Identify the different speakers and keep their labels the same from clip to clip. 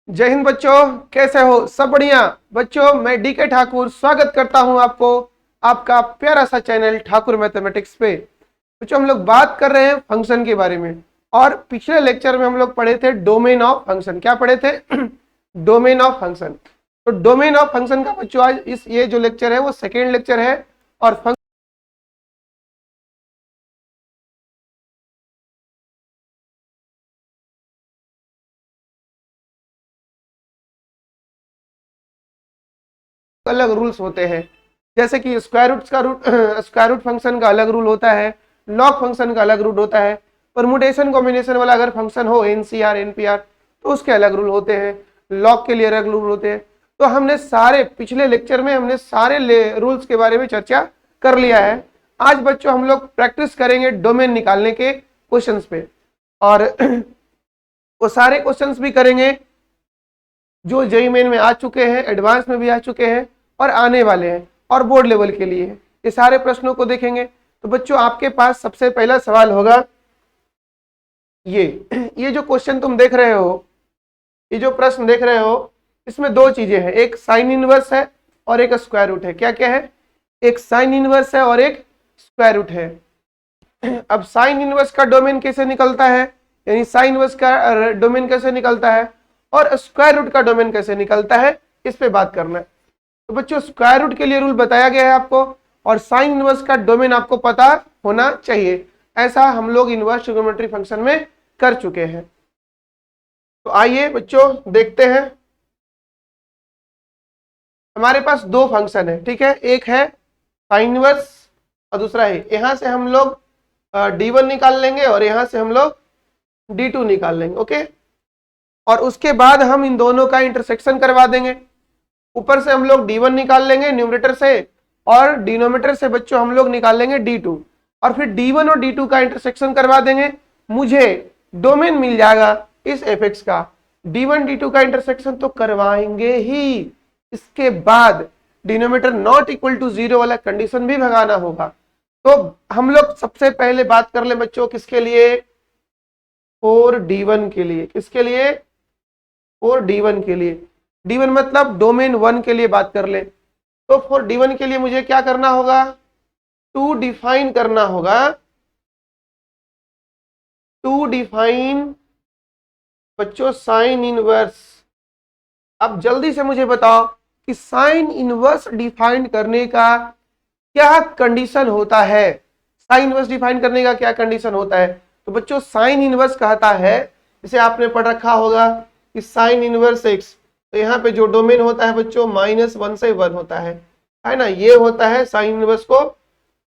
Speaker 1: जय हिंद बच्चों, कैसे हो? सब बढ़िया बच्चों। मैं डीके ठाकुर स्वागत करता हूं आपको आपका प्यारा सा चैनल ठाकुर मैथमेटिक्स पे। बच्चों, हम लोग बात कर रहे हैं फंक्शन के बारे में और पिछले लेक्चर में हम लोग पढ़े थे डोमेन ऑफ फंक्शन। क्या पढ़े थे? Domain of function. तो डोमेन ऑफ फंक्शन का बच्चों आज ये जो लेक्चर है वो सेकेंड लेक्चर है और अलग रूल्स होते हैं। जैसे कि स्क्वायर रूट फंक्शन का अलग रूल होता है, लॉग फंक्शन का अलग रूल होता है, परमुटेशन कॉम्बिनेशन वाला अगर फंक्शन हो एनसीआर एनपीआर तो उसके अलग रूल होते हैं, लॉग के लिए अलग रूल होते हैं। तो हमने सारे पिछले लेक्चर में हमने सारे रूल्स के बारे में चर्चा कर लिया है। आज बच्चों हम लोग प्रैक्टिस करेंगे डोमेन निकालने के क्वेश्चंस पे और वो सारे क्वेश्चंस भी करेंगे जो जेईई मेन में आ चुके हैं, एडवांस में भी आ चुके हैं और आने वाले हैं और बोर्ड लेवल के लिए ये सारे प्रश्नों को देखेंगे। तो बच्चों आपके पास सबसे पहला सवाल होगा ये जो क्वेश्चन तुम देख रहे हो, ये जो प्रश्न देख रहे हो, इसमें दो चीजें हैं, एक साइन इनवर्स है और एक स्क्वायर रूट है। क्या क्या है? एक साइन इनवर्स है और एक स्क्वायर रूट है। अब साइन इनवर्स का डोमेन कैसे निकलता है, यानी साइन इनवर्स का डोमेन कैसे निकलता है और स्क्वायर रूट का डोमेन कैसे निकलता है, इस पे बात करना है। तो बच्चों स्क्वायर रूट के लिए रूल बताया गया है आपको और साइन इनवर्स का डोमेन आपको पता होना चाहिए। ऐसा हम लोग इनवर्स ट्रिग्नोमेट्री फंक्शन में कर चुके हैं। तो आइए बच्चों देखते हैं। हमारे पास दो फंक्शन है, ठीक है, एक है साइन इनवर्स और दूसरा है, यहां से हम लोग d1 निकाल लेंगे और यहां से हम लोग d2 निकाल लेंगे। ओके, और उसके बाद हम इन दोनों का इंटरसेक्शन करवा देंगे। ऊपर से हम लोग d1 निकाल लेंगे न्यूमरेटर से और डिनोमिनेटर से बच्चों हम लोग निकाल लेंगे d2 और फिर d1 और d2 का इंटरसेक्शन करवा देंगे। मुझे डोमेन मिल जाएगा इस fx का। d1 d2 का इंटरसेक्शन तो करवाएंगे ही, इसके बाद डिनोमिनेटर नॉट इक्वल टू 0 वाला कंडीशन भी भगाना होगा। तो हम लोग सबसे पहले बात कर ले बच्चों किसके लिए? फॉर d1 के लिए। किसके लिए? फॉर d1 के लिए। d1 मतलब डोमेन 1 के लिए बात कर ले। तो फॉर d1 के लिए मुझे क्या करना होगा? टू डिफाइन करना होगा, टू डिफाइन बच्चों साइन इनवर्स। अब जल्दी से मुझे बताओ कि साइन इनवर्स डिफाइन करने का क्या कंडीशन होता है? साइन इनवर्स डिफाइन करने का क्या कंडीशन होता है? तो बच्चों साइन इनवर्स कहता है, इसे आपने पढ़ रखा होगा कि साइन इनवर्स एक्स, तो यहाँ पे जो डोमेन होता है बच्चों -1 से 1 होता है ना, ये होता है साइन इनवर्स को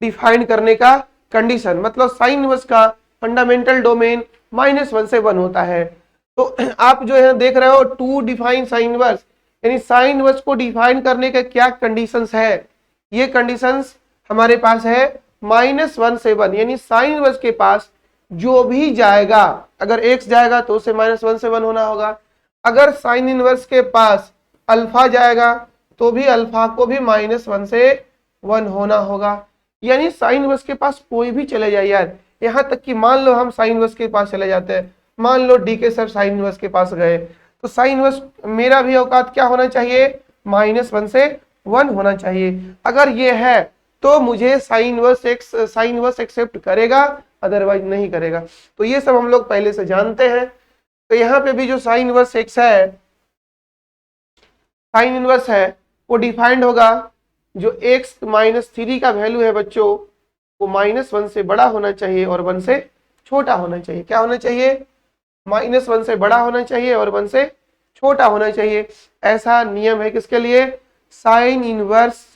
Speaker 1: डिफाइन करने का कंडीशन। मतलब साइन इनवर्स का फंडामेंटल डोमेन -1 से 1 होता है। तो आप जो है देख रहे हो टू डिफाइन साइन इनवर्स, यानी साइन इनवर्स को डिफाइन करने के क्या कंडीशंस है? ये कंडीशंस हमारे पास है -1 से 1, यानी साइन इनवर्स के पास जो भी जाएगा, अगर x जाएगा तो उसे -1 से 1 होना होगा। अगर साइन इनवर्स के पास अल्फा जाएगा तो भी अल्फा को भी -1 से 1 होना होगा। यानी साइन इनवर्स के पास कोई भी चले जाए यार, यहां तक कि मान लो हम साइन इनवर्स के पास चले जाते हैं, मान लो डी के सर साइन इनवर्स के पास गए, तो साइन इनवर्स मेरा भी औकात क्या होना चाहिए? -1 से 1 होना चाहिए। अगर ये है तो मुझे साइन इनवर्स एक्सेप्ट करेगा, अदरवाइज नहीं करेगा। तो ये सब हम लोग पहले से जानते हैं। तो यहाँ पे भी जो साइन इनवर्स एक्स है, साइन इनवर्स है, वो डिफाइंड होगा जो x -3 का वैल्यू है बच्चों, वो -1 से बड़ा होना चाहिए और 1 से छोटा होना चाहिए। क्या होना चाहिए? -1 से बड़ा होना चाहिए और 1 से छोटा होना चाहिए। ऐसा नियम है किसके लिए? साइन इनवर्स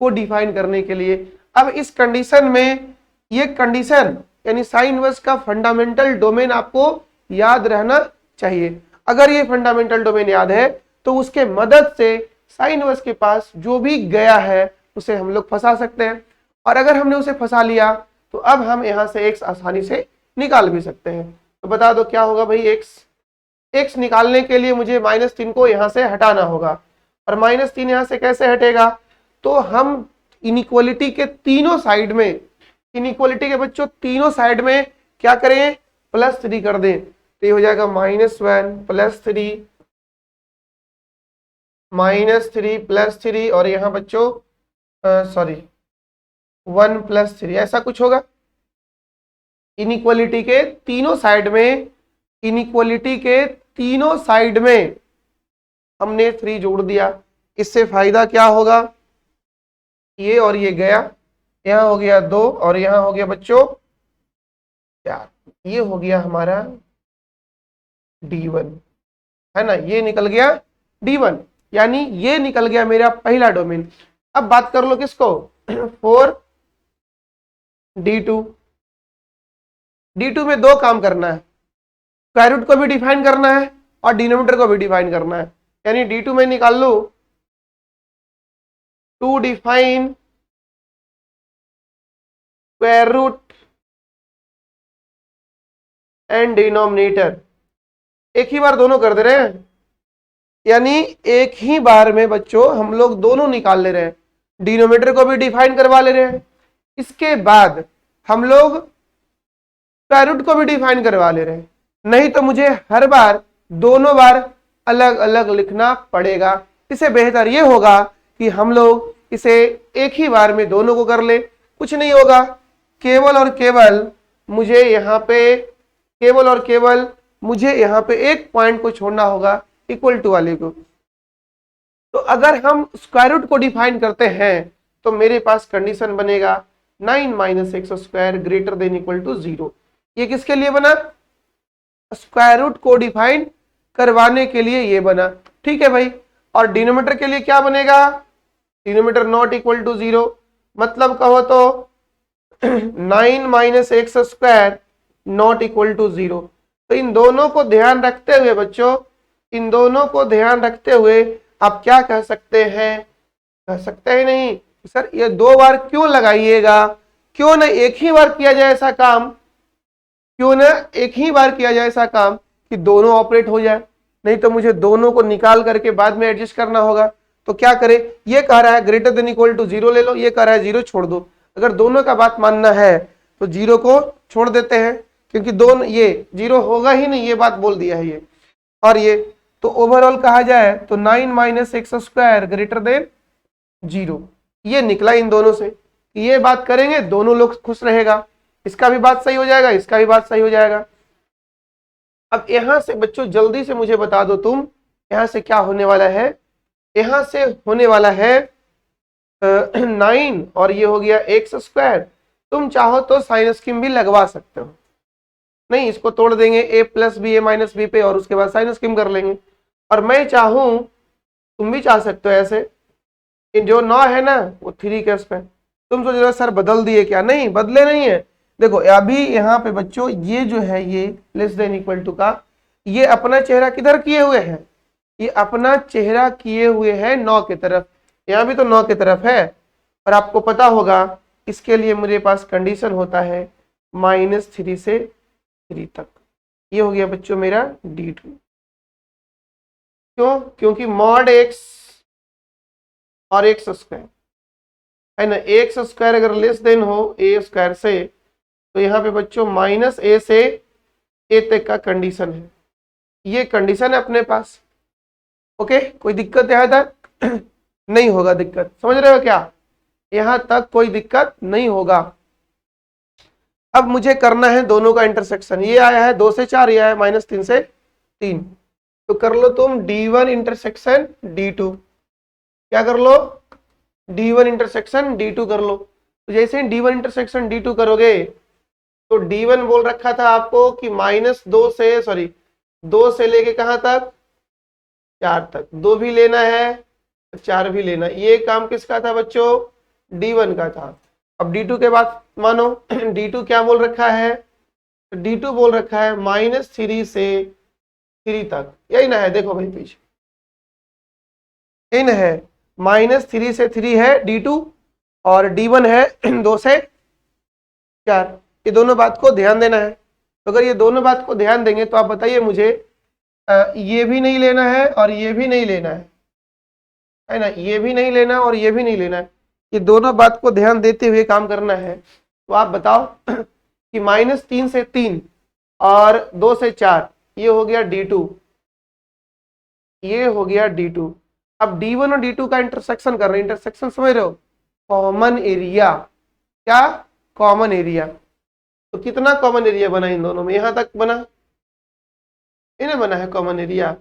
Speaker 1: को डिफाइन करने के लिए। अब इस कंडीशन में, ये कंडीशन यानी साइन इनवर्स का फंडामेंटल डोमेन आपको याद रहना चाहिए। अगर ये फंडामेंटल डोमेन याद है तो उसके मदद से साइन इनवर्स के पास जो भी गया है उसे हम लोग फंसा सकते हैं, और अगर हमने उसे फंसा लिया तो अब हम यहां से x आसानी से निकाल भी सकते हैं। तो बता दो क्या होगा भाई? x निकालने के लिए मुझे -3 को यहां से हटाना होगा, और -3 यहां से कैसे हटेगा? तो हम इनइक्वालिटी के तीनों साइड में, इनइक्वालिटी के बच्चों तीनों साइड में क्या करें? +3 कर दें, तो ये हो जाएगा -1 +3 -3 + 3 और यहाँ बच्चों सॉरी 1 + 3 ऐसा कुछ होगा। इनइक्वालिटी के तीनों साइड में, इनइक्वालिटी के तीनों साइड में हमने 3 जोड़ दिया। इससे फायदा क्या होगा, ये और ये गया, यहाँ हो गया 2 और यहाँ हो गया बच्चों 4। ये हो गया हमारा D1, है ना, ये निकल गया D1, यानी ये निकल गया मेरा पहला डोमेन। अब बात कर लो किसको 4 D2। D2 में दो काम करना है, स्क्वायर रूट को भी डिफाइन करना है और डिनोमिनेटर को भी डिफाइन करना है। यानी D2 में निकाल लो to define square root and denominator. एक ही बार दोनों कर दे रहे हैं, यानी एक ही बार में बच्चों हम लोग दोनों निकाल ले रहे हैं, डिनोमिनेटर को भी डिफाइन करवा ले रहे हैं, इसके बाद हम लोग स्क्वायर रूट को भी डिफाइन करवा ले रहे हैं। नहीं तो मुझे हर बार दोनों बार अलग अलग लिखना पड़ेगा। इससे बेहतर ये होगा कि हम लोग इसे एक ही बार में दोनों को कर ले। कुछ नहीं होगा, केवल और केवल मुझे यहाँ पे एक पॉइंट को छोड़ना होगा, इक्वल टू वाले को। तो अगर हम स्क्वायर रूट को डिफाइन करते हैं तो मेरे पास कंडीशन बनेगा 9 - x² greater than equal to 0। ये किसके लिए बना, स्क्वायर रूट को डिफाइन करवाने के लिए ये बना, ठीक है भाई। और डिनोमिनेटर के लिए क्या बनेगा, डिनोमिनेटर नॉट इक्वल टू 0, मतलब कहो तो 9 - x² नॉट इक्वल टू 0। तो इन दोनों को ध्यान रखते हुए बच्चों, इन दोनों को ध्यान रखते हुए आप क्या कह सकते हैं, कह सकते हैं नहीं सर ये दो बार क्यों लगाइएगा, क्यों ना एक ही बार किया जाए ऐसा काम, क्यों ना एक ही बार किया जाए ऐसा काम कि दोनों ऑपरेट हो जाए। नहीं तो मुझे दोनों को निकाल करके बाद में एडजस्ट करना होगा। तो क्या करे, ये कह रहा है ग्रेटर देन इक्वल टू 0 ले लो, ये कह रहा है 0 छोड़ दो। अगर दोनों का बात मानना है तो 0 को छोड़ देते हैं, क्योंकि दोनों ये 0 होगा ही नहीं, ये बात बोल दिया है ये और ये। तो ओवरऑल कहा जाए तो 9 - x² ग्रेटर देन 0, ये निकला इन दोनों से। ये बात करेंगे दोनों लोग खुश रहेगा, इसका भी बात सही हो जाएगा, इसका भी बात सही हो जाएगा। अब यहां से बच्चों जल्दी से मुझे बता दो तुम, यहां से क्या होने वाला है, यहां से होने वाला है 9 और ये हो गया x²। तुम चाहो तो साइन स्कीम भी लगवा सकते हो, नहीं इसको तोड़ देंगे a + b a - b पे और उसके बाद साइन स्कीम कर लेंगे। और मैं चाहूं, तुम भी चाह सकते हो ऐसे, जो 9 है ना वो 3 के उसमें। तुम सोच रहे हो सर बदल दिए क्या, नहीं बदले नहीं है। देखो अभी यहाँ पे बच्चों ये जो है ये लेस देन इक्वल टू का, ये अपना चेहरा किधर किए हुए है, ये अपना चेहरा किए हुए है 9 की तरफ, यहाँ भी तो 9 की तरफ है। और आपको पता होगा इसके लिए मेरे पास कंडीशन होता है -3 से 3 तक। ये हो गया बच्चों मेरा D2। क्यों, क्योंकि mod x और x² है ना, x² अगर लेस देन हो a² से, तो यहाँ पे बच्चों -a से a तक का कंडीशन है, ये कंडीशन है अपने पास। ओके, कोई दिक्कत यहाँ तक नहीं होगा, दिक्कत समझ रहे हो क्या, यहाँ तक कोई दिक्कत नहीं होगा। अब मुझे करना है दोनों का इंटरसेक्शन, ये आया है 2 से 4, ये आया -3 से 3। तो कर लो तुम D1 इंटरसेक्शन D2, क्या कर लो, D1 इंटरसेक्शन D2 कर लो। तो जैसे ही D1 इंटरसेक्शन D2 करोगे तो D1 बोल रखा था आपको कि -2 से लेके कहां तक, 4 तक, 2 भी लेना है 4 भी लेना। ये काम किसका था बच्चों, D1 का था। अब D2 के बाद मानो D2 क्या बोल रखा है, D2 बोल रखा है -3 से 3 तक, यही ना है, देखो भाई पीछे यही ना है, -3 से 3 है D2 और D1 है 2 से 4। ये दोनों बात को ध्यान देना है। तो अगर ये दोनों बात को ध्यान देंगे तो आप बताइए मुझे, ये भी नहीं लेना है और ये भी नहीं लेना है ना, ये भी नहीं लेना और ये भी नहीं लेना है, ये दोनों बात को ध्यान देते हुए काम करना है। तो आप बताओ कि -3 से 3 और 2 से 4, ये हो गया D2, ये हो गया D2। अब D1 और D2 का इंटरसेक्शन कर रहे हैं, इंटरसेक्शन समझ रहे हो, कॉमन एरिया, क्या कॉमन एरिया। तो कितना कॉमन एरिया बना इन दोनों में, यहां तक बना, इन्हें बना है कॉमन एरिया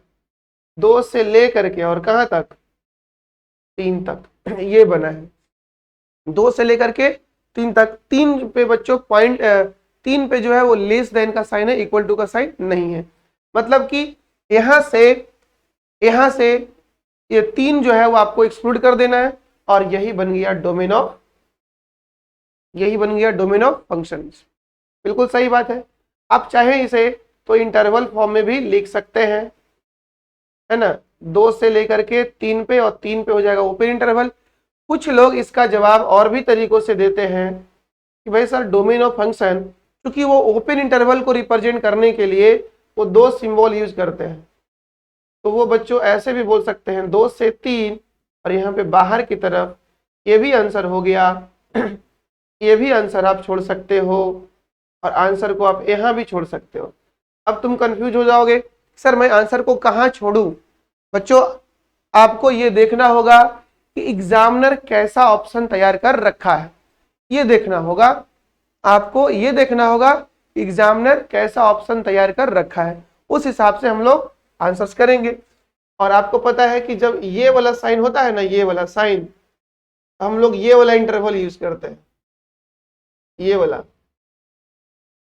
Speaker 1: 2 से लेकर के और कहां तक 3 तक, ये बना है 2 से लेकर के 3 तक। 3 पे बच्चों पॉइंट 3 पे जो है वो लेस देन का साइन है, इक्वल टू का साइन नहीं है। मतलब कि यहां से ये 3 जो है वो आपको एक्सक्लूड कर देना है, और यही बन गया डोमेन ऑफ फंक्शंस। बिल्कुल सही बात है। आप चाहे इसे तो इंटरवल फॉर्म में भी लिख सकते हैं, है ना, 2 से लेकर के 3 पे, और 3 पे हो जाएगा ओपन इंटरवल। कुछ लोग इसका जवाब और भी तरीकों से देते हैं कि भाई सर डोमेन ऑफ फंक्शन, क्योंकि वो ओपन इंटरवल को रिप्रेजेंट करने के लिए वो 2 सिंबल यूज करते हैं, तो वो बच्चों ऐसे भी बोल सकते हैं 2 से 3, और यहाँ पे बाहर की तरफ, ये भी आंसर हो गया। ये भी आंसर आप छोड़ सकते हो, और आंसर को आप यहाँ भी छोड़ सकते हो। अब तुम कंफ्यूज हो जाओगे, सर मैं आंसर को कहाँ छोड़ूं। बच्चों आपको ये देखना होगा कि एग्जामिनर कैसा ऑप्शन तैयार कर रखा है, ये देखना होगा आपको, ये देखना होगा एग्जामिनर कैसा ऑप्शन तैयार कर रखा है, उस हिसाब से हम लोग आंसर्स करेंगे। और आपको पता है कि जब ये वाला साइन होता है ना, ये वाला साइन, हम लोग ये वाला इंटरवल यूज करते हैं, ये वाला,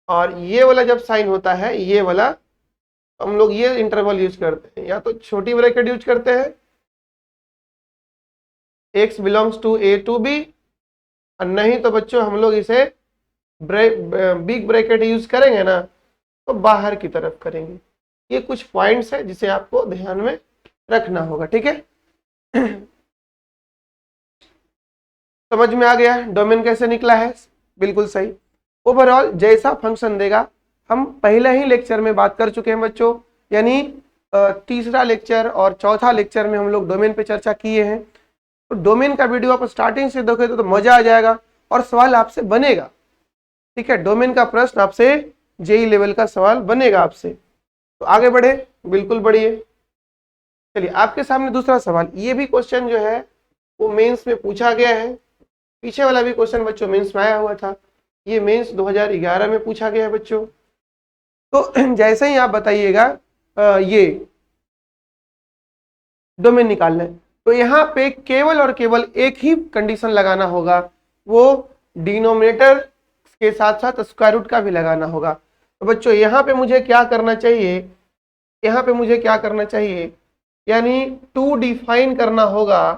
Speaker 1: और ये वाला जब साइन होता है ये वाला, हम लोग ये इंटरवल यूज करते हैं, या तो छोटी ब्रैकेट यूज करते हैं x belongs to a to b, और नहीं तो बच्चों हम लोग इसे बिग ब्रैकेट यूज करेंगे ना तो बाहर की तरफ करेंगे। ये कुछ पॉइंट्स है जिसे आपको ध्यान में रखना होगा, ठीक है। समझ में आ गया डोमेन कैसे निकला है, बिल्कुल सही। ओवरऑल जैसा फंक्शन देगा, हम पहले ही लेक्चर में बात कर चुके हैं बच्चों, यानी तीसरा लेक्चर और चौथा लेक्चर में हम लोग डोमेन पे चर्चा किए हैं। तो डोमेन का वीडियो आप स्टार्टिंग से देखोगे तो मजा आ जाएगा, और सवाल आपसे बनेगा, ठीक है। डोमेन का प्रश्न आपसे जेई लेवल का सवाल बनेगा आपसे। तो आगे बढ़े, बिल्कुल बढ़िए। चलिए आपके सामने दूसरा सवाल, ये भी क्वेश्चन जो है वो मेंस में पूछा गया है। पीछे वाला भी क्वेश्चन बच्चों मेंस में आया हुआ था, ये मेंस 2011 में पूछा गया है बच्चों। तो जैसे ही आप बताइएगा ये डोमेन निकालना है, तो यहाँ पे केवल और केवल एक ही कंडीशन लगाना होगा, वो डिनोमिनेटर के साथ साथ स्क्वायर रूट का भी लगाना होगा। तो बच्चों यहाँ पे मुझे क्या करना चाहिए, यहाँ पे मुझे क्या करना चाहिए, यानी 2 डिफाइन करना होगा।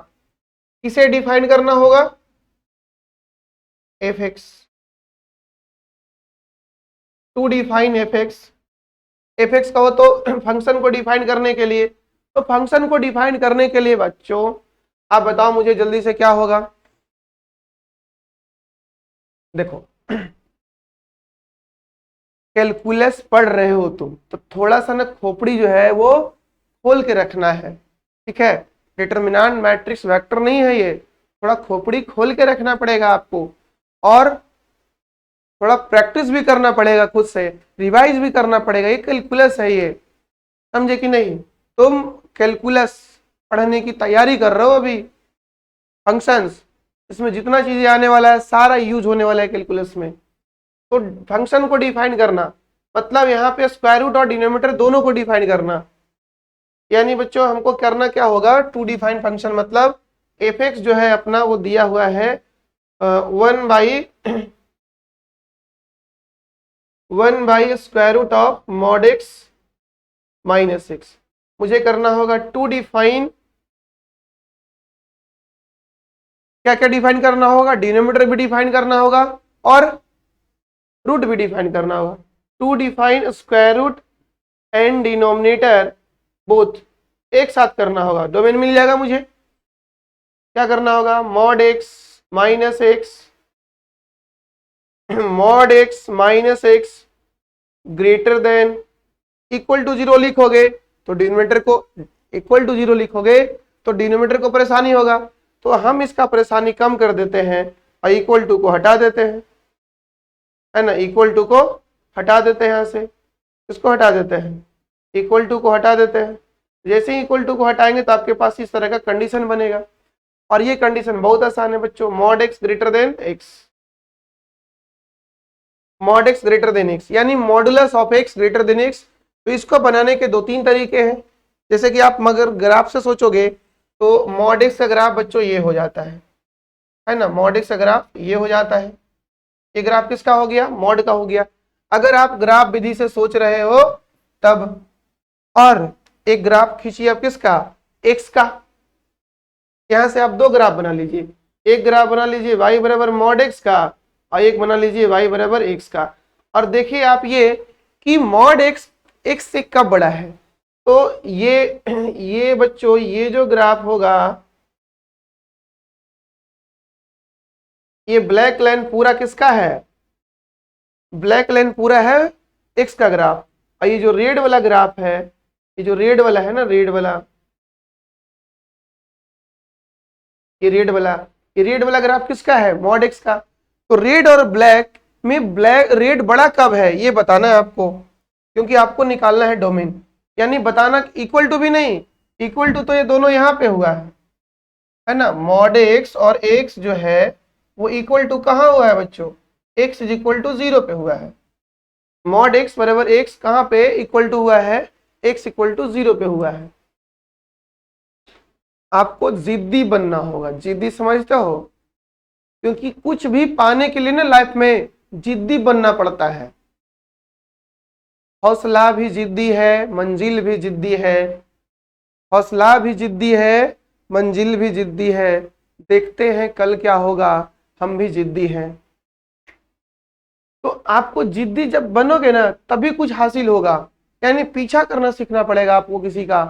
Speaker 1: किसे डिफाइन करना होगा, fx, 2 डिफाइन fx कहो तो फंक्शन को डिफाइन करने के लिए, तो फंक्शन को डिफाइन करने के लिए बच्चों आप बताओ मुझे जल्दी से क्या होगा। देखो कैलकुलस पढ़ रहे हो तुम तो थोड़ा सा ना खोपड़ी जो है वो खोल के रखना है, ठीक है। डिटरमिनेंट मैट्रिक्स वेक्टर नहीं है ये, थोड़ा खोपड़ी खोल के रखना पड़ेगा आपको, और थोड़ा प्रैक्टिस भी करना पड़ेगा, खुद से रिवाइज भी करना पड़ेगा। ये कैलकुलस है ये, समझे कि नहीं। तुम कैलकुलस पढ़ने की तैयारी कर रहे हो अभी, फंक्शंस, इसमें जितना चीजें आने वाला है सारा यूज होने वाला है कैलकुलस में। तो फंक्शन को डिफाइन करना मतलब यहाँ पे स्क्वायर रूट और डिनोमिनेटर दोनों को डिफाइन करना, यानी बच्चों हमको करना क्या होगा, 2 डिफाइन फंक्शन मतलब fx जो है अपना वो दिया हुआ है 1 by square root of mod x minus x। मुझे करना होगा 2 डिफाइन, क्या क्या डिफाइन करना होगा, डिनोमिनेटर भी डिफाइन करना होगा और रूट भी डिफाइन करना होगा। 2 define square root and denominator both एक साथ करना होगा। डोमेन मिल जाएगा मुझे, क्या करना होगा, mod x minus x greater than equal to 0 लिखोगे तो डिनोमिनेटर को इक्वल टू 0 लिखोगे तो डिनोमिनेटर को परेशानी होगा, तो हम इसका परेशानी कम कर देते हैं और इक्वल टू को हटा देते हैं, है ना। इक्वल टू को हटा देते हैं, यहाँ से इसको हटा देते हैं, इक्वल टू को हटा देते हैं, जैसे ही इक्वल टू को हटाएंगे तो आपके पास इस तरह का कंडीशन बनेगा, और ये कंडीशन बहुत आसान है बच्चों, mod x greater than x, mod x greater than x यानी modulus of x greater than x. तो इसको बनाने के 2-3 तरीके हैं। जैसे कि आप मगर ग्राफ से सोचोगे तो मॉड एक्स का ग्राफ बच्चों ये हो जाता है ना, मॉड एक्स का ग्राफ ये हो जाता है। ये ग्राफ किसका हो गया, मॉड का हो गया। अगर आप ग्राफ विधि से सोच रहे हो तब, और एक ग्राफ खींचिए आप किसका, एक्स का। यहां से आप 2 ग्राफ बना लीजिए, एक ग्राफ बना लीजिए y बराबर मॉड एक्स का, और एक बना लीजिए y बराबर एक्स का। और देखिए आप ये कि मॉड एक्स एक्स से कब बड़ा है। तो ये बच्चों ये जो ग्राफ होगा, ये ब्लैक लाइन पूरा किसका है, ब्लैक लाइन पूरा है एक्स का ग्राफ। और ये जो रेड वाला ग्राफ है, ये जो रेड वाला है ना, रेड वाला, ये रेड वाला ग्राफ किसका है, मॉड एक्स का। तो रेड और ब्लैक में रेड बड़ा कब है ये बताना है आपको, क्योंकि आपको निकालना है डोमेन, यानी बताना इक्वल टू भी नहीं, इक्वल टू तो ये दोनों यहाँ पे हुआ है ना, मॉड एक्स और एक्स जो है वो इक्वल टू कहाँ हुआ है बच्चों, एक्स इज इक्वल टू 0 पे हुआ है। मॉड एक्स बराबर एक्स कहाँ पे इक्वल टू हुआ है, एक्स इक्वल टू 0 पे हुआ है। आपको जिद्दी बनना होगा, जिद्दी समझते हो, क्योंकि कुछ भी पाने के लिए ना लाइफ में जिद्दी बनना पड़ता है। हौसला भी जिद्दी है, मंजिल भी जिद्दी है, हौसला भी जिद्दी है, मंजिल भी जिद्दी है, देखते हैं कल क्या होगा, हम भी जिद्दी हैं। तो आपको जिद्दी जब बनोगे ना तभी कुछ हासिल होगा, यानी पीछा करना सीखना पड़ेगा आपको किसी का।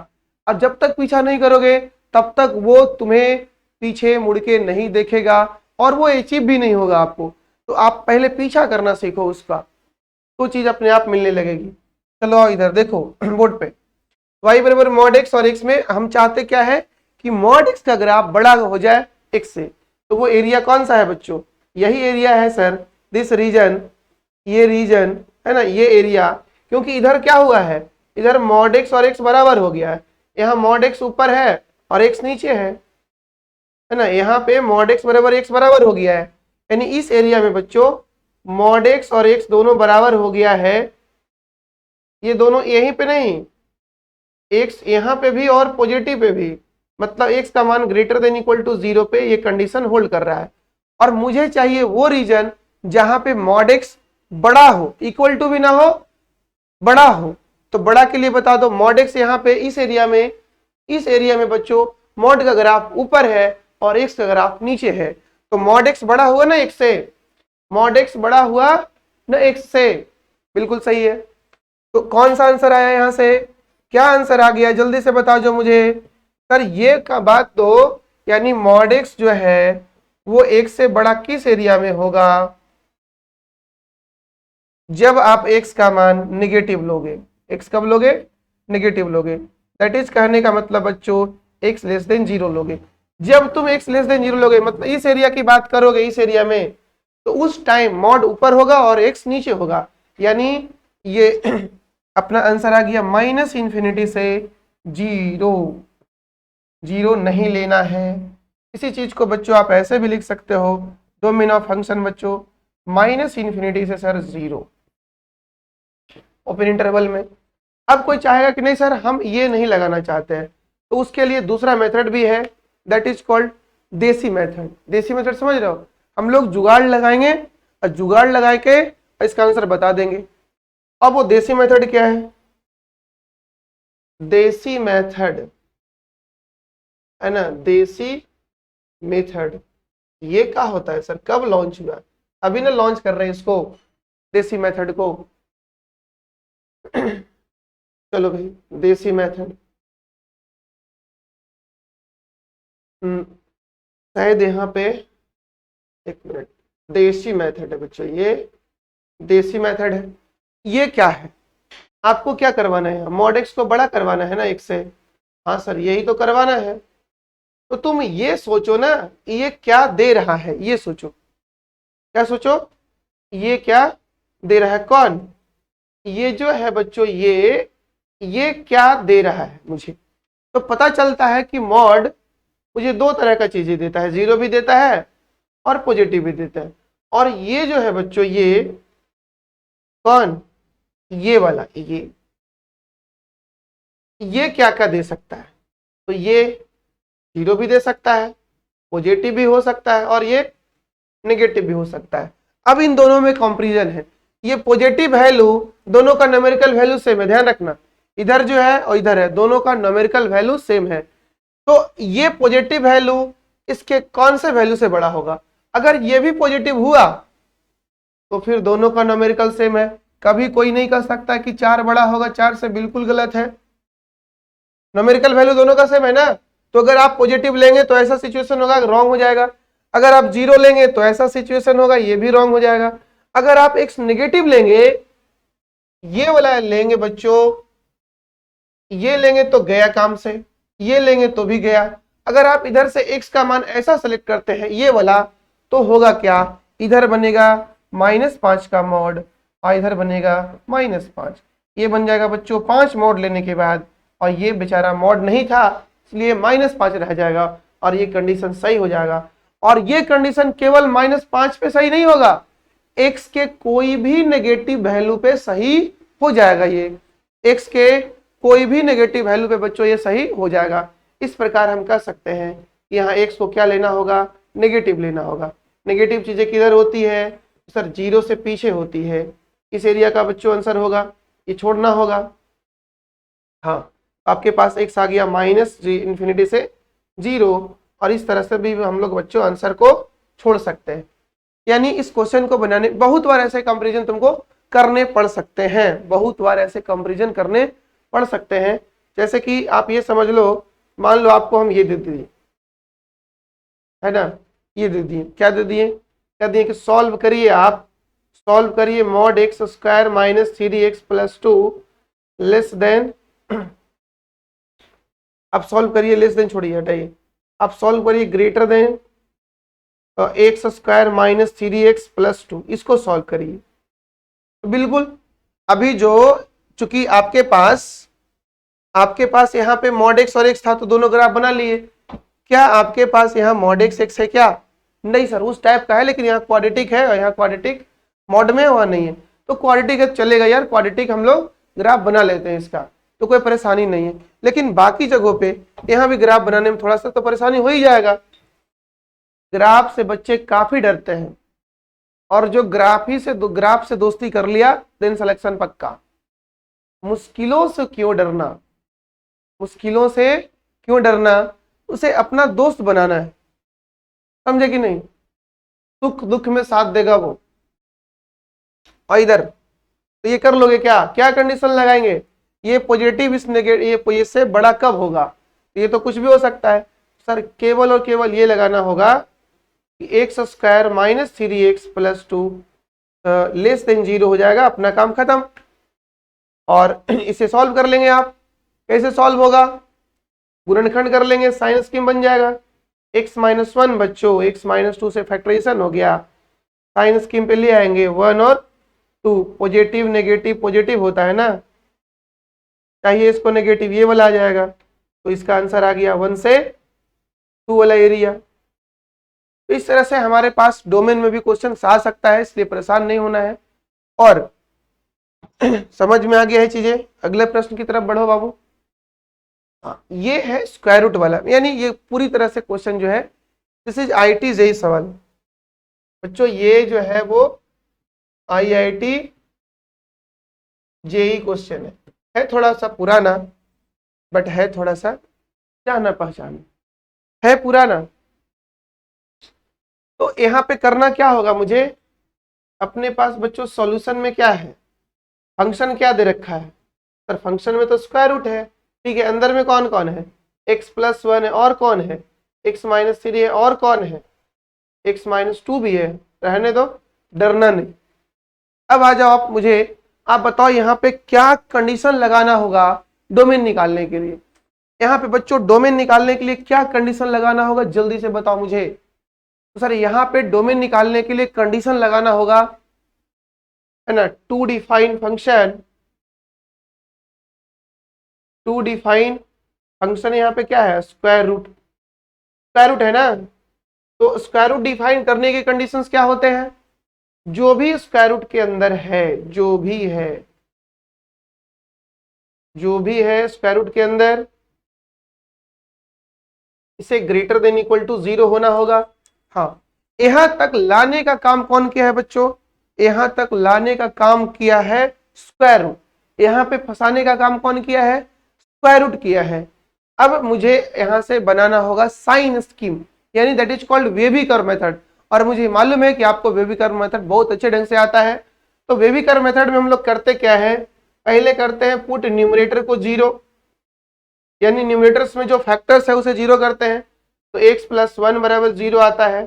Speaker 1: और जब तक पीछा नहीं करोगे तब तक वो तुम्हें पीछे मुड़ के नहीं देखेगा और वो अचीव भी नहीं होगा आपको। तो आप पहले पीछा करना सीखो उसका, तो चीज अपने आप मिलने लगेगी। चलो आओ इधर देखो बोर्ड पे, y बराबर मॉड एक्स, और x में हम चाहते क्या है कि मॉड एक्स का ग्राफ बड़ा हो जाए x से। तो वो एरिया कौन सा है बच्चों, यही एरिया है सर, दिस रीजन, ये रीजन है ना, ये एरिया। क्योंकि इधर क्या हुआ है, इधर मॉड एक्स और x बराबर हो गया है, यहाँ मॉड एक्स ऊपर है और x नीचे है ना, यहाँ पे मॉड एक्स बराबर x बराबर हो गया है, यानी इस एरिया में बच्चों मॉड एक्स और x दोनों बराबर हो गया है। ये दोनों यहीं पे नहीं, x यहाँ पे भी और पॉजिटिव पे भी, मतलब x का मान ग्रेटर देन इक्वल टू 0 पे ये कंडीशन होल्ड कर रहा है। और मुझे चाहिए वो रीजन जहां पे मॉड एक्स बड़ा हो, इक्वल टू भी ना हो, बड़ा हो। तो बड़ा के लिए बता दो, मॉड एक्स यहाँ पे इस एरिया में बच्चों मॉड का ग्राफ ऊपर है और एक्स का ग्राफ नीचे है। तो मॉड एक्स बड़ा हुआ ना एक्स से, मॉड एक्स बड़ा हुआ ना एक्स से, बिल्कुल सही है। तो कौन सा आंसर आया यहाँ से, क्या आंसर आ गया जल्दी से बता जो मुझे। सर ये का बात तो, यानी मॉड एक्स जो है वो एक्स से बड़ा किस एरिया में होगा, जब आप x का मान निगेटिव लोगे। x कब लोगे, निगेटिव लोगे। दैट इज कहने का मतलब बच्चों x लेस देन 0 लोगे। जब तुम x लेस देन 0 लोगे, मतलब इस एरिया की बात करोगे, इस एरिया में, तो उस टाइम मॉड ऊपर होगा और x नीचे होगा। यानी ये अपना आंसर आ गया माइनस इंफिनिटी से 0, 0 नहीं लेना है। इसी चीज को बच्चों आप ऐसे भी लिख सकते हो, डोमेन ऑफ फंक्शन बच्चों माइनस इंफिनिटी से सर 0 ओपन इंटरवल में। अब कोई चाहेगा कि नहीं सर हम ये नहीं लगाना चाहते हैं, तो उसके लिए दूसरा मेथड भी है, दैट इज कॉल्ड देसी मेथड। देसी मेथड समझ रहे हो, हम लोग जुगाड़ लगाएंगे और जुगाड़ लगा के इसका आंसर बता देंगे। अब वो देसी मेथड क्या है, देसी मेथड है ना, देसी मेथड ये क्या होता है सर, कब लॉन्च हुआ, अभी ना लॉन्च कर रहे हैं इसको, देसी मेथड को। चलो भाई देसी मेथड, शायद यहाँ पे, एक मिनट, देसी मेथड है बच्चों, ये देसी मेथड है। ये क्या है, आपको क्या करवाना है, मॉड एक्स को बड़ा करवाना है ना एक से, हाँ सर यही तो करवाना है। तो तुम ये सोचो ना, ये क्या दे रहा है, ये सोचो, क्या सोचो, ये क्या दे रहा है, कौन, ये जो है बच्चों ये क्या दे रहा है मुझे, तो पता चलता है कि मॉड मुझे दो तरह का चीजें देता है, जीरो भी देता है और पॉजिटिव भी देता है। और ये जो है बच्चों, ये कौन, ये वाला, ये क्या क्या दे सकता है, तो ये जीरो भी दे सकता है, पॉजिटिव भी हो सकता है और ये नेगेटिव भी हो सकता है। अब इन दोनों में कंपैरिजन है। ये पॉजिटिव वैल्यू, दोनों का न्यूमेरिकल वैल्यू सेम है, ध्यान रखना, इधर जो है और इधर है, दोनों का न्यूमेरिकल वैल्यू सेम है। तो ये पॉजिटिव वैल्यू इसके कौन से वैल्यू से बड़ा होगा? अगर ये भी पॉजिटिव हुआ तो फिर दोनों का न्यूमेरिकल सेम है। कभी कोई नहीं कह सकता कि 4 बड़ा होगा 4 से, बिल्कुल गलत है। न्यूमेरिकल वैल्यू दोनों का सेम है ना, तो अगर आप पॉजिटिव लेंगे तो ऐसा सिचुएशन होगा, रॉन्ग हो जाएगा। अगर आप जीरो लेंगे तो ऐसा सिचुएशन होगा, ये भी रॉन्ग हो जाएगा। अगर आप एक नेगेटिव लेंगे, ये वाला लेंगे बच्चों, ये लेंगे तो गया काम से, ये लेंगे तो भी गया। अगर आप इधर से x का मान ऐसा सेलेक्ट करते हैं ये वाला, तो होगा क्या, इधर बनेगा -5 का मॉड और इधर बनेगा -5। ये बन जाएगा बच्चों 5 मॉड लेने के बाद, और ये बेचारा मॉड नहीं था इसलिए -5 रह जाएगा और ये कंडीशन सही हो जाएगा। और ये कंडीशन केवल -5 पे सही नहीं होगा, x के कोई भी नेगेटिव वैल्यू पे सही हो जाएगा। ये x के कोई भी नेगेटिव वैल्यू पे बच्चों ये सही हो जाएगा। इस प्रकार हम कह सकते हैं कि यहाँ x को क्या लेना होगा, नेगेटिव लेना होगा। नेगेटिव चीजें किधर होती है सर, जीरो से पीछे होती है। इस एरिया का बच्चों आंसर होगा, ये छोड़ना होगा। हाँ, आपके पास x आ गया -∞ से 0, और इस तरह से भी हम लोग बच्चों आंसर को छोड़ सकते हैं। यानी इस क्वेश्चन को बनाने बहुत बार ऐसे कंपैरिजन तुमको करने पड़ सकते हैं, बहुत बार ऐसे कंपैरिजन करने पढ़ सकते हैं। जैसे कि आप ये समझ लो, मान लो आपको हम ये दे दिए है ना, ये दे दिए, क्या दे दिए, क्या दिए कि सॉल्व करिए, आप सॉल्व करिए mod x square -3x + 2 less than, आप सॉल्व करिए, लेस देन छोड़िए, हटाइए, आप सॉल्व करिए greater than x square -3x + 2, इसको सॉल्व करिए। बिल्कुल अभी जो, चूंकि आपके पास यहाँ पे मॉड x और x था तो दोनों ग्राफ बना लिए। क्या आपके पास यहाँ मॉड x है क्या? नहीं सर, उस टाइप का है, लेकिन यहाँ क्वाड्रेटिक है और यहाँ क्वाड्रेटिक मॉड में वहां नहीं है, तो क्वाड्रेटिक चलेगा यार, क्वाड्रेटिक हम लोग ग्राफ बना लेते हैं, इसका तो कोई परेशानी नहीं है। लेकिन बाकी जगहों पे यहाँ भी ग्राफ बनाने में थोड़ा सा तो परेशानी हो ही जाएगा। ग्राफ से बच्चे काफी डरते हैं, और जो ग्राफ से दोस्ती कर लिया देन सिलेक्शन पक्का। मुश्किलों से क्यों डरना, मुश्किलों से क्यों डरना, उसे अपना दोस्त बनाना है, समझे कि नहीं? सुख दुख में साथ देगा वो। और इधर तो ये कर लोगे क्या, क्या कंडीशन लगाएंगे, ये पॉजिटिव इस नेगेटिव, ये से बड़ा कब होगा, ये तो कुछ भी हो सकता है सर। केवल और केवल ये लगाना होगा कि x square -3x + 2 less than 0 हो जाएगा, अपना काम खत्म। और इसे सॉल्व कर लेंगे आप, कैसे सॉल्व होगा, गुणनखंड कर लेंगे, साइन स्कीम बन जाएगा। x - 1 बच्चों x - 2 से फैक्टराइजेशन हो गया, साइन स्कीम पे ले आएंगे 1 और 2, पॉजिटिव नेगेटिव पॉजिटिव होता है ना, चाहिए इसको नेगेटिव, ये वाला आ जाएगा, तो इसका आंसर आ गया 1 से 2 वाला एरिया। तो इस तरह से हमारे पास डोमेन में भी क्वेश्चन आ सकता है, इसलिए परेशान नहीं होना है। और समझ में आ गया है चीजें, अगले प्रश्न की तरफ बढ़ो बाबू। हाँ, ये है स्क्वायर रूट वाला, यानी ये पूरी तरह से क्वेश्चन जो है दिस इज IIT जेईई सवाल बच्चों, ये जो है वो IIT जेईई क्वेश्चन है थोड़ा सा पुराना, बट है थोड़ा सा जाना पहचाना, है पुराना। तो यहाँ पे करना क्या होगा, मुझे अपने पास बच्चों सॉल्यूशन में क्या है, फंक्शन क्या दे रखा है सर, फंक्शन में तो स्क्वायर रूट है, ठीक है, अंदर में कौन कौन है, x + 1 है, और कौन है x - 3 है, और कौन है x - 2 भी है, रहने दो, डरना नहीं। अब आ जाओ आप, मुझे आप बताओ यहाँ पे क्या कंडीशन लगाना होगा डोमेन निकालने के लिए। यहाँ पे बच्चों डोमेन निकालने के लिए क्या कंडीशन लगाना होगा, जल्दी से बताओ मुझे। तो सर यहाँ पे डोमेन निकालने के लिए कंडीशन लगाना होगा, है ना, टू डिफाइन फंक्शन यहाँ पे क्या है, स्क्वायर रूट, स्क्वायर रूट है ना। तो स्क्वायर रूट डिफाइन करने के कंडीशंस क्या होते हैं, जो भी स्क्वायर रूट के अंदर है, जो भी है स्क्वायर रूट के अंदर, इसे ग्रेटर देन इक्वल टू 0 होना होगा। हाँ, यहां तक लाने का काम कौन किया है बच्चों, यहां तक लाने का काम किया है स्क्वायर रूट, यहां पे फंसाने का काम कौन किया है, स्क्वायर रूट किया है। अब मुझे यहां से बनाना होगा साइन स्कीम, यानी that is called wavy curve method. और मुझे मालूम है कि आपको वेबी कर्व मेथड बहुत अच्छे ढंग से आता है। तो वेबी कर्व मेथड में हम लोग करते क्या है, पहले करते हैं पुट न्यूमरेटर को 0, यानी न्यूमरेटर्स में जो फैक्टर्स है उसे 0 करते हैं। तो x + 1 बराबर 0 आता है,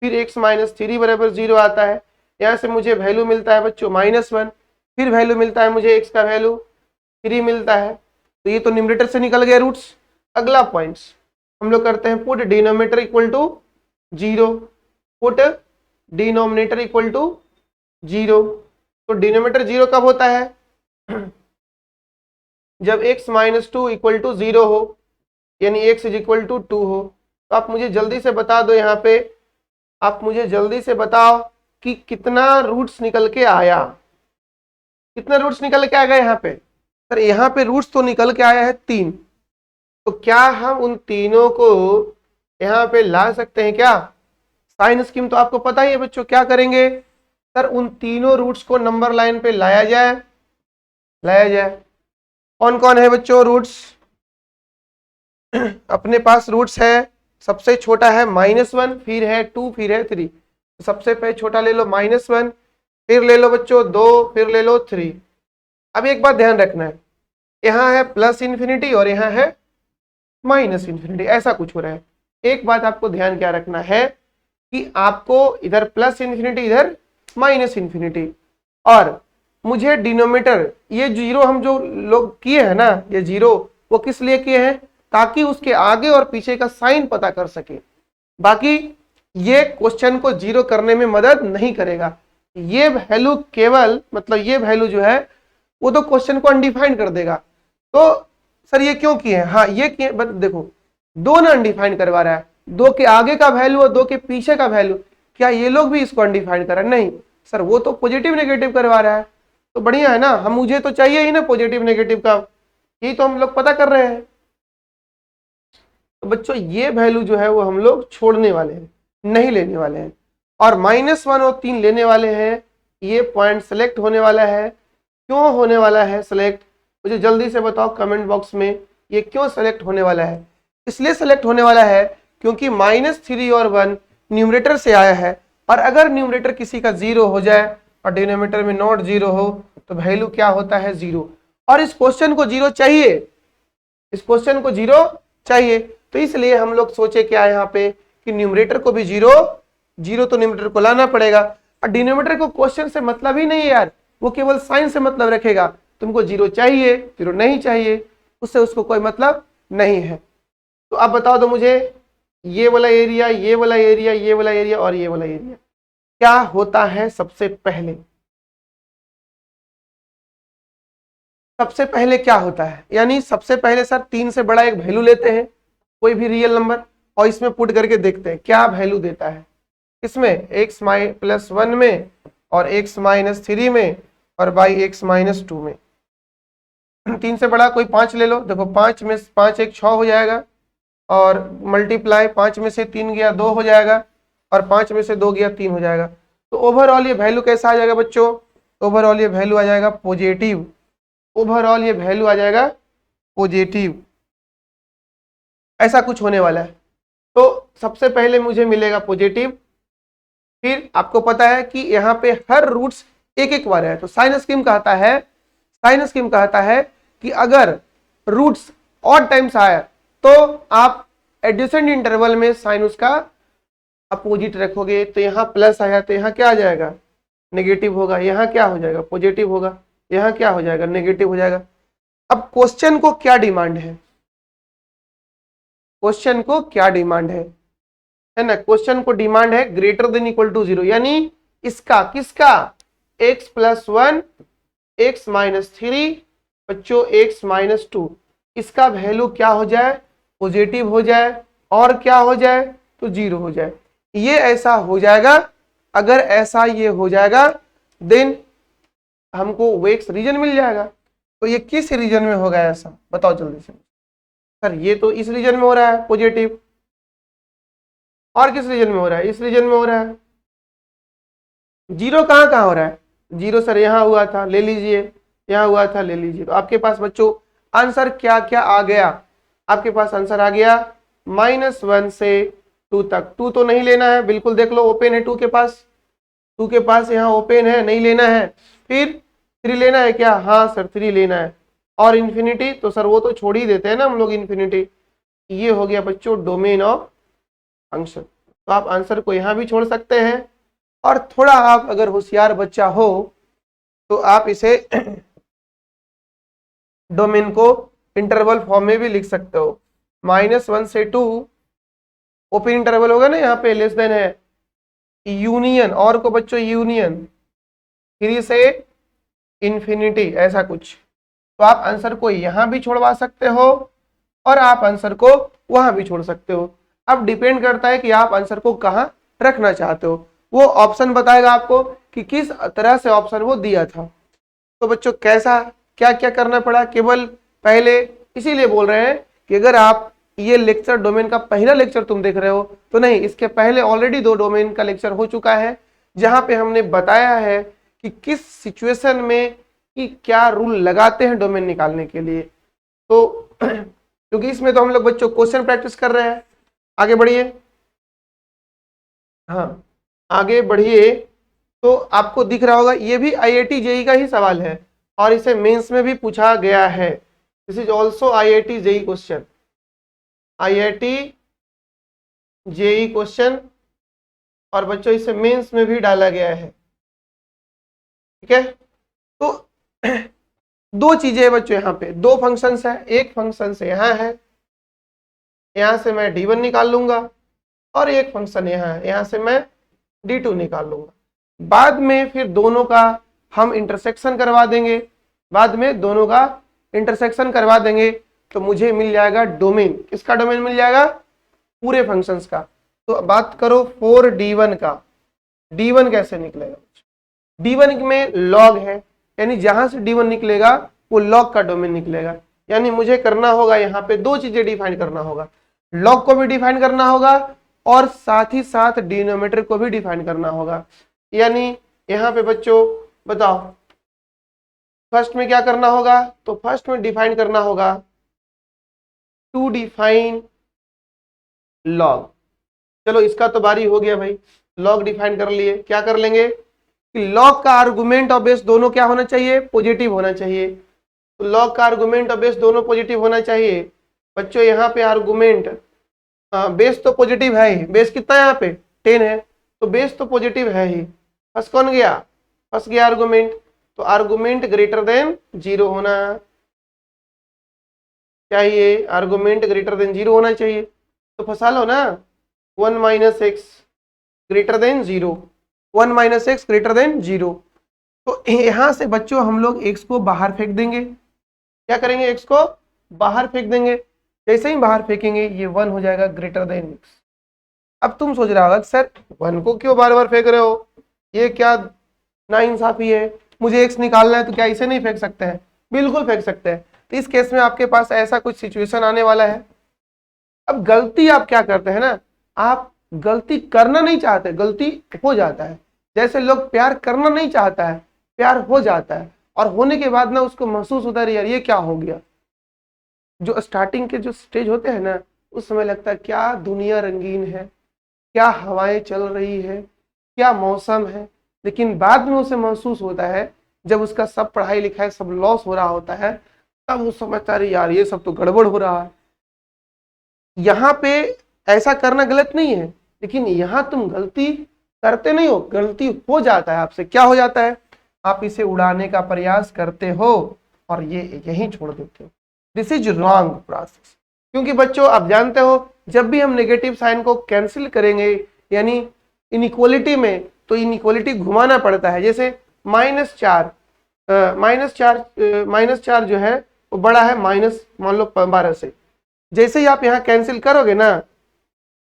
Speaker 1: फिर x - 3 बराबर 0 आता है। यहाँ से मुझे वैल्यू मिलता है बच्चों -1, फिर वैल्यू मिलता है मुझे x का वैल्यू 3 मिलता है। तो ये तो न्यूमरेटर से निकल गए रूट्स। अगला पॉइंट्स हम लोग करते हैं put denominator equal to 0, put denominator equal to 0। तो डिनोमिनेटर 0 कब होता है, जब x - 2 इक्वल टू 0 हो, यानी x = 2 हो। तो आप मुझे जल्दी से बता दो, यहाँ पे आप मुझे जल्दी से बताओ कि कितना रूट्स निकल के आया, कितना रूट्स निकल के आ गए यहाँ पे। सर यहाँ पे रूट्स तो निकल के आया है 3, तो क्या हम उन तीनों को यहाँ पे ला सकते हैं क्या। साइन स्कीम तो आपको पता ही है बच्चों, क्या करेंगे सर, उन तीनों रूट्स को नंबर लाइन पे लाया जाए। कौन कौन है बच्चों रूट्स, अपने पास रूट्स है, सबसे छोटा है -1, फिर है 2, फिर है 3। सबसे पहले छोटा ले लो -1, फिर ले लो बच्चों 2, फिर ले लो 3। अब एक बात ध्यान रखना है, यहाँ है +∞ और यहाँ है -∞, ऐसा कुछ हो रहा है। एक बात आपको ध्यान क्या रखना है कि आपको इधर +∞, इधर -∞, और मुझे डिनोमिनेटर ये 0 हम जो लोग किए हैं ना, ये 0 वो किस लिए किए हैं, ताकि उसके आगे और पीछे का साइन पता कर सके। बाकी ये क्वेश्चन को 0 करने में मदद नहीं करेगा। ये वैल्यू केवल मतलब ये वैल्यू जो है वो तो क्वेश्चन को अनडिफाइंड कर देगा। तो सर ये क्यों किए हैं, हाँ ये किए, बट देखो 2 ना अनडिफाइंड करवा रहा है, 2 के आगे का वैल्यू और 2 के पीछे का वैल्यू, क्या ये लोग भी इसको अनडिफाइंड कर रहे हैं, नहीं सर वो तो पॉजिटिव नेगेटिव करवा रहा है। तो बढ़िया है ना, हम मुझे तो चाहिए ही ना पॉजिटिव नेगेटिव का, यही तो हम लोग पता कर रहे हैं। तो बच्चों ये वैल्यू जो है वो हम लोग छोड़ने वाले हैं, नहीं लेने वाले हैं, और -1 और 3 लेने वाले हैं। ये पॉइंट सेलेक्ट होने वाला है। क्यों होने वाला है सेलेक्ट, मुझे जल्दी से बताओ कमेंट बॉक्स में, ये क्यों सेलेक्ट होने वाला है। इसलिए सेलेक्ट होने वाला है क्योंकि -3 और 1 न्यूमरेटर से आया है, और अगर न्यूमरेटर किसी का 0 हो जाए और डिनोमिनेटर में नॉट 0 हो तो वैल्यू क्या होता है 0। और इस क्वेश्चन को 0 चाहिए, इस क्वेश्चन को 0 चाहिए। तो इसलिए हम लोग सोचे क्या यहाँ पे कि न्यूमरेटर को भी 0 तो न्यूमरेटर को लाना पड़ेगा। और डिनोमिनेटर को क्वेश्चन से मतलब ही नहीं है यार, वो केवल साइन से मतलब रखेगा। तुमको 0 चाहिए 0 नहीं चाहिए, उससे उसको कोई मतलब नहीं है। तो आप बताओ दो मुझे, ये वाला एरिया, ये वाला एरिया, ये वाला एरिया और ये वाला एरिया क्या होता है सबसे पहले, सबसे पहले क्या होता है, यानी सबसे पहले सर 3 से बड़ा एक वैल्यू लेते हैं, कोई भी रियल नंबर, और इसमें पुट करके देखते हैं क्या वैल्यू देता है। इसमें x + 1 में और x - 3 में और x - 2 में। 3 से बड़ा कोई 5 ले लो, देखो 5 में 5 1 6 हो जाएगा, और मल्टीप्लाई 5 में से 3 गया 2 हो जाएगा, और 5 में से 2 गया 3 हो जाएगा। तो ओवरऑल ये वैल्यू कैसा आ जाएगा बच्चों, ओवरऑल ये वैल्यू आ जाएगा पॉजिटिव, ओवरऑल ये वैल्यू आ जाएगा पॉजिटिव, ऐसा कुछ होने वाला है। तो सबसे पहले मुझे मिलेगा पॉजिटिव, फिर आपको पता है कि यहाँ पे हर रूट्स एक एक बार है। तो साइन स्कीम कहता है कि अगर रूट्स ऑड टाइम्स आया तो आप एडिशन इंटरवल में साइन उसका अपोजिट रखोगे। तो यहाँ प्लस आया तो यहाँ क्या आ जाएगा नेगेटिव होगा, यहाँ क्या हो जाएगा पॉजिटिव होगा, यहाँ क्या हो जाएगा नेगेटिव हो जाएगा। अब क्वेश्चन को क्या डिमांड है, क्वेश्चन को क्या डिमांड है ना, क्वेश्चन को डिमांड है ग्रेटर देन इक्वल टू 0, यानी इसका किसका x + 1 x - 3 बच्चों x - 2, इसका वैल्यू क्या हो जाए, पॉजिटिव हो जाए, और क्या हो जाए तो 0 हो जाए। ये ऐसा हो जाएगा। अगर ऐसा ये हो जाएगा देन हमको वेक्स रीजन मिल जाएगा। तो ये किस रीजन में होगा ऐसा, बताओ जल्दी से। सर ये तो इस रीजन में हो रहा है पॉजिटिव, और किस रीजन में हो रहा है, इस रीजन में हो रहा है। 0 कहाँ कहाँ हो रहा है, 0 सर यहाँ हुआ था, ले लीजिए, यहाँ हुआ था, ले लीजिए। तो आपके पास बच्चों आंसर क्या क्या आ गया, आपके पास आंसर आ गया -1 से 2 तक। 2 तो नहीं लेना है, बिल्कुल देख लो ओपन है 2 के पास, 2 के पास यहाँ ओपन है, नहीं लेना है। फिर 3 लेना है क्या, हाँ सर 3 लेना है। और इन्फिनिटी तो सर वो तो छोड़ ही देते हैं ना हम लोग इन्फिनिटी। ये हो गया बच्चों डोमेन ऑफ फंक्शन। तो आप आंसर को यहाँ भी छोड़ सकते हैं, और थोड़ा आप अगर होशियार बच्चा हो तो आप इसे डोमेन को इंटरवल फॉर्म में भी लिख सकते हो। -1 से 2 ओपन इंटरवल होगा ना, यहाँ पे लेस देन है, यूनियन, और को बच्चों यूनियन 3 से इंफिनिटी, ऐसा कुछ। तो आप आंसर को यहां भी छोड़वा सकते हो, और आप आंसर को वहां भी छोड़ सकते हो। अब डिपेंड करता है कि आप आंसर को कहां रखना चाहते हो। वो ऑप्शन बताएगा आपको कि किस तरह से ऑप्शन वो दिया था। तो बच्चों कैसा क्या क्या करना पड़ा, केवल पहले इसीलिए बोल रहे हैं कि अगर आप ये लेक्चर डोमेन का पहला लेक्चर तुम देख रहे हो तो नहीं, इसके पहले ऑलरेडी 2 डोमेन का लेक्चर हो चुका है, जहां पे हमने बताया है कि किस सिचुएशन में कि क्या रूल लगाते हैं डोमेन निकालने के लिए। तो क्योंकि इसमें तो हम लोग बच्चों क्वेश्चन प्रैक्टिस कर रहे हैं। आगे बढ़िए, हाँ आगे बढ़िए। तो आपको दिख रहा होगा ये भी IIT JEE का ही सवाल है, और इसे मेंस में भी पूछा गया है। This is also IIT JEE question, IIT JEE question, और बच्चों इसे मेंस में भी डाला गया है। ठीक है, तो 2 चीजें है बच्चों, यहाँ पे 2 फंक्शंस है। एक फंक्शन से यहाँ है, यहाँ से मैं D1 निकाल लूंगा, और एक फंक्शन यहाँ है, यहाँ से मैं D2 निकाल लूंगा। बाद में फिर दोनों का हम इंटरसेक्शन करवा देंगे, बाद में दोनों का इंटरसेक्शन करवा देंगे, तो मुझे मिल जाएगा डोमेन। किसका डोमेन मिल जाएगा, पूरे फंक्शंस का। तो बात करो 4D1 का, D1 कैसे निकलेगा। D1 में लॉग है, यानी जहां से D1 निकलेगा वो लॉग का डोमेन निकलेगा। यानी मुझे करना होगा यहाँ पे 2 चीजें डिफाइन करना होगा, लॉग को भी डिफाइन करना होगा, और साथ ही साथ डिनोमिनेटर को भी डिफाइन करना होगा। यानी यहाँ पे बच्चों बताओ फर्स्ट में क्या करना होगा, तो फर्स्ट में डिफाइन करना होगा टू डिफाइन लॉग। चलो इसका तो बारी हो गया भाई, लॉग डिफाइन कर लिए। क्या कर लेंगे कि लॉग का आर्गुमेंट और बेस दोनों क्या होना चाहिए, पॉजिटिव होना चाहिए। तो लॉग का आर्गुमेंट और बेस दोनों पॉजिटिव होना चाहिए। बच्चों यहाँ पे आर्गुमेंट, बेस तो पॉजिटिव है ही, बेस कितना है यहाँ पे 10 है, तो बेस तो पॉजिटिव है ही। फंस कौन गया, फंस गया आर्गुमेंट। तो आर्गुमेंट ग्रेटर देन 0 होना चाहिए, आर्गुमेंट ग्रेटर देन 0 होना चाहिए। तो फंसा लो ना, 1 - x greater then 0, 1 - x greater then 0। तो यहां से बच्चों हम लोग x को बाहर फेंक देंगे। क्या करेंगे, x को बाहर फेंक देंगे। जैसे ही बाहर फेंकेंगे ये 1 हो जाएगा ग्रेटर देन x। अब तुम सोच रहा होगा सर 1 को क्यों बार बार फेंक रहे हो, ये क्या नाइंसाफी है, मुझे x निकालना है तो क्या इसे नहीं फेंक सकते हैं, बिल्कुल फेंक सकते हैं। तो इस केस में आपके पास ऐसा कुछ सिचुएशन आने वाला है। अब गलती आप क्या करते हैं ना, आप गलती करना नहीं चाहते, गलती हो जाता है। जैसे लोग प्यार करना नहीं चाहता है, प्यार हो जाता है, और होने के बाद ना उसको महसूस होता है यार ये क्या हो गया। जो स्टार्टिंग के जो स्टेज होते हैं ना, उस समय लगता है क्या दुनिया रंगीन है, क्या हवाएं चल रही है, क्या मौसम है। लेकिन बाद में उसे महसूस होता है जब उसका सब पढ़ाई लिखाई सब लॉस हो रहा होता है, तब वो समझता है यार ये सब तो गड़बड़ हो रहा है। यहाँ पे ऐसा करना गलत नहीं है, लेकिन यहाँ तुम गलती करते नहीं हो, गलती हो जाता है आपसे। क्या हो जाता है, आप इसे उड़ाने का प्रयास करते हो और ये यहीं छोड़ देते हो। This is wrong process. क्योंकि बच्चों आप जानते हो जब भी हम नेगेटिव साइन को कैंसिल करेंगे, यानी इनइक्वालिटी में, तो इनइक्वालिटी घुमाना पड़ता है। जैसे -4 -4 जो है वो बड़ा है माइनस मान लो 12 से। जैसे ही आप यहाँ कैंसिल करोगे ना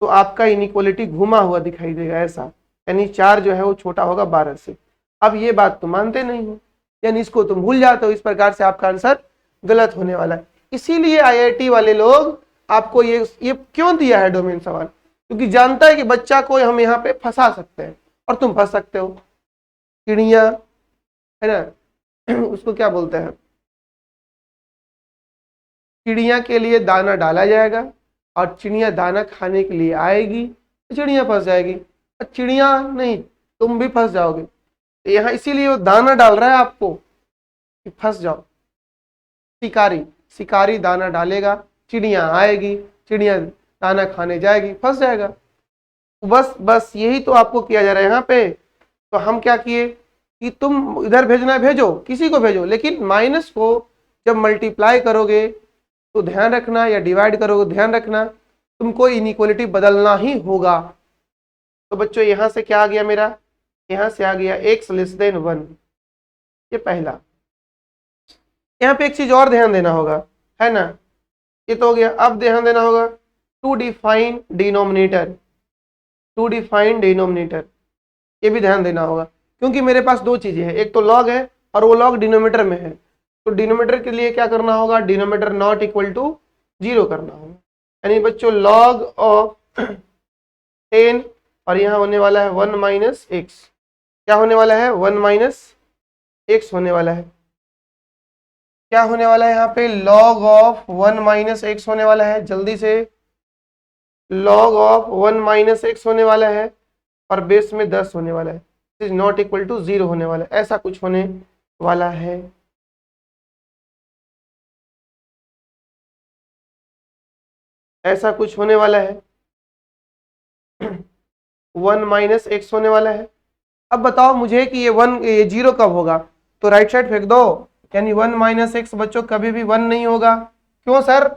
Speaker 1: तो आपका इनइक्वालिटी घुमा हुआ दिखाई देगा ऐसा, यानी 4 जो है वो छोटा होगा 12 से। अब ये बात तुम मानते नहीं हो, यानी इसको तुम भूल जाते हो। इस प्रकार से आपका आंसर गलत होने वाला है। इसीलिए आईआईटी वाले लोग आपको ये क्यों दिया है डोमेन सवाल, क्योंकि जानता है कि बच्चा को हम यहाँ पे फंसा सकते हैं और तुम फंस सकते हो। चिड़िया है ना, उसको क्या बोलते हैं, चिड़िया के लिए दाना डाला जाएगा और चिड़िया दाना खाने के लिए आएगी तो चिड़िया फंस जाएगी, और चिड़िया नहीं तुम भी फंस जाओगे। तो यहाँ इसीलिए वो दाना डाल रहा है आपको कि फंस जाओ। शिकारी दाना डालेगा, चिड़िया आएगी, चिड़िया दाना खाने जाएगी, फंस जाएगा। बस यही तो आपको किया जा रहा है यहाँ पे। तो हम क्या किए कि तुम इधर भेजना है भेजो, किसी को भेजो, लेकिन माइनस को जब मल्टीप्लाई करोगे तो ध्यान रखना, या डिवाइड करोगे ध्यान रखना, तुमको इनइक्वालिटी बदलना ही होगा। तो बच्चों यहाँ से क्या आ गया मेरा, यहाँ से आ गया x लेस देन 1, ये पहला। यहाँ पे एक चीज और ध्यान देना होगा, है ना, ये तो हो गया। अब ध्यान देना होगा टू डिफाइन डिनोमिनेटर, ये भी ध्यान देना होगा, क्योंकि मेरे पास दो चीजें हैं, एक तो लॉग है और वो लॉग डिनोमिनेटर में है। तो डिनोमिनेटर के लिए क्या करना होगा, डिनोमिनेटर नॉट इक्वल टू 0 करना होगा। यानी बच्चों लॉग ऑफ 10 और यहाँ होने वाला है 1 माइनस एक्स, क्या होने वाला है 1 माइनस एक्स होने वाला है। क्या होने वाला है यहाँ पे, लॉग ऑफ 1 माइनस एक्स होने वाला है। जल्दी से लॉग ऑफ 1 माइनस एक्स होने वाला है और बेस में 10 होने वाला है, इज नॉट इक्वल टू 0 होने वाला है, ऐसा कुछ होने वाला है। ऐसा कुछ होने वाला है 1 माइनस एक्स होने वाला है। अब बताओ मुझे कि ये 0 कब होगा, तो राइट साइड फेंक दो, यानी 1 माइनस एक्स बच्चों कभी भी 1 नहीं होगा। क्यों सर,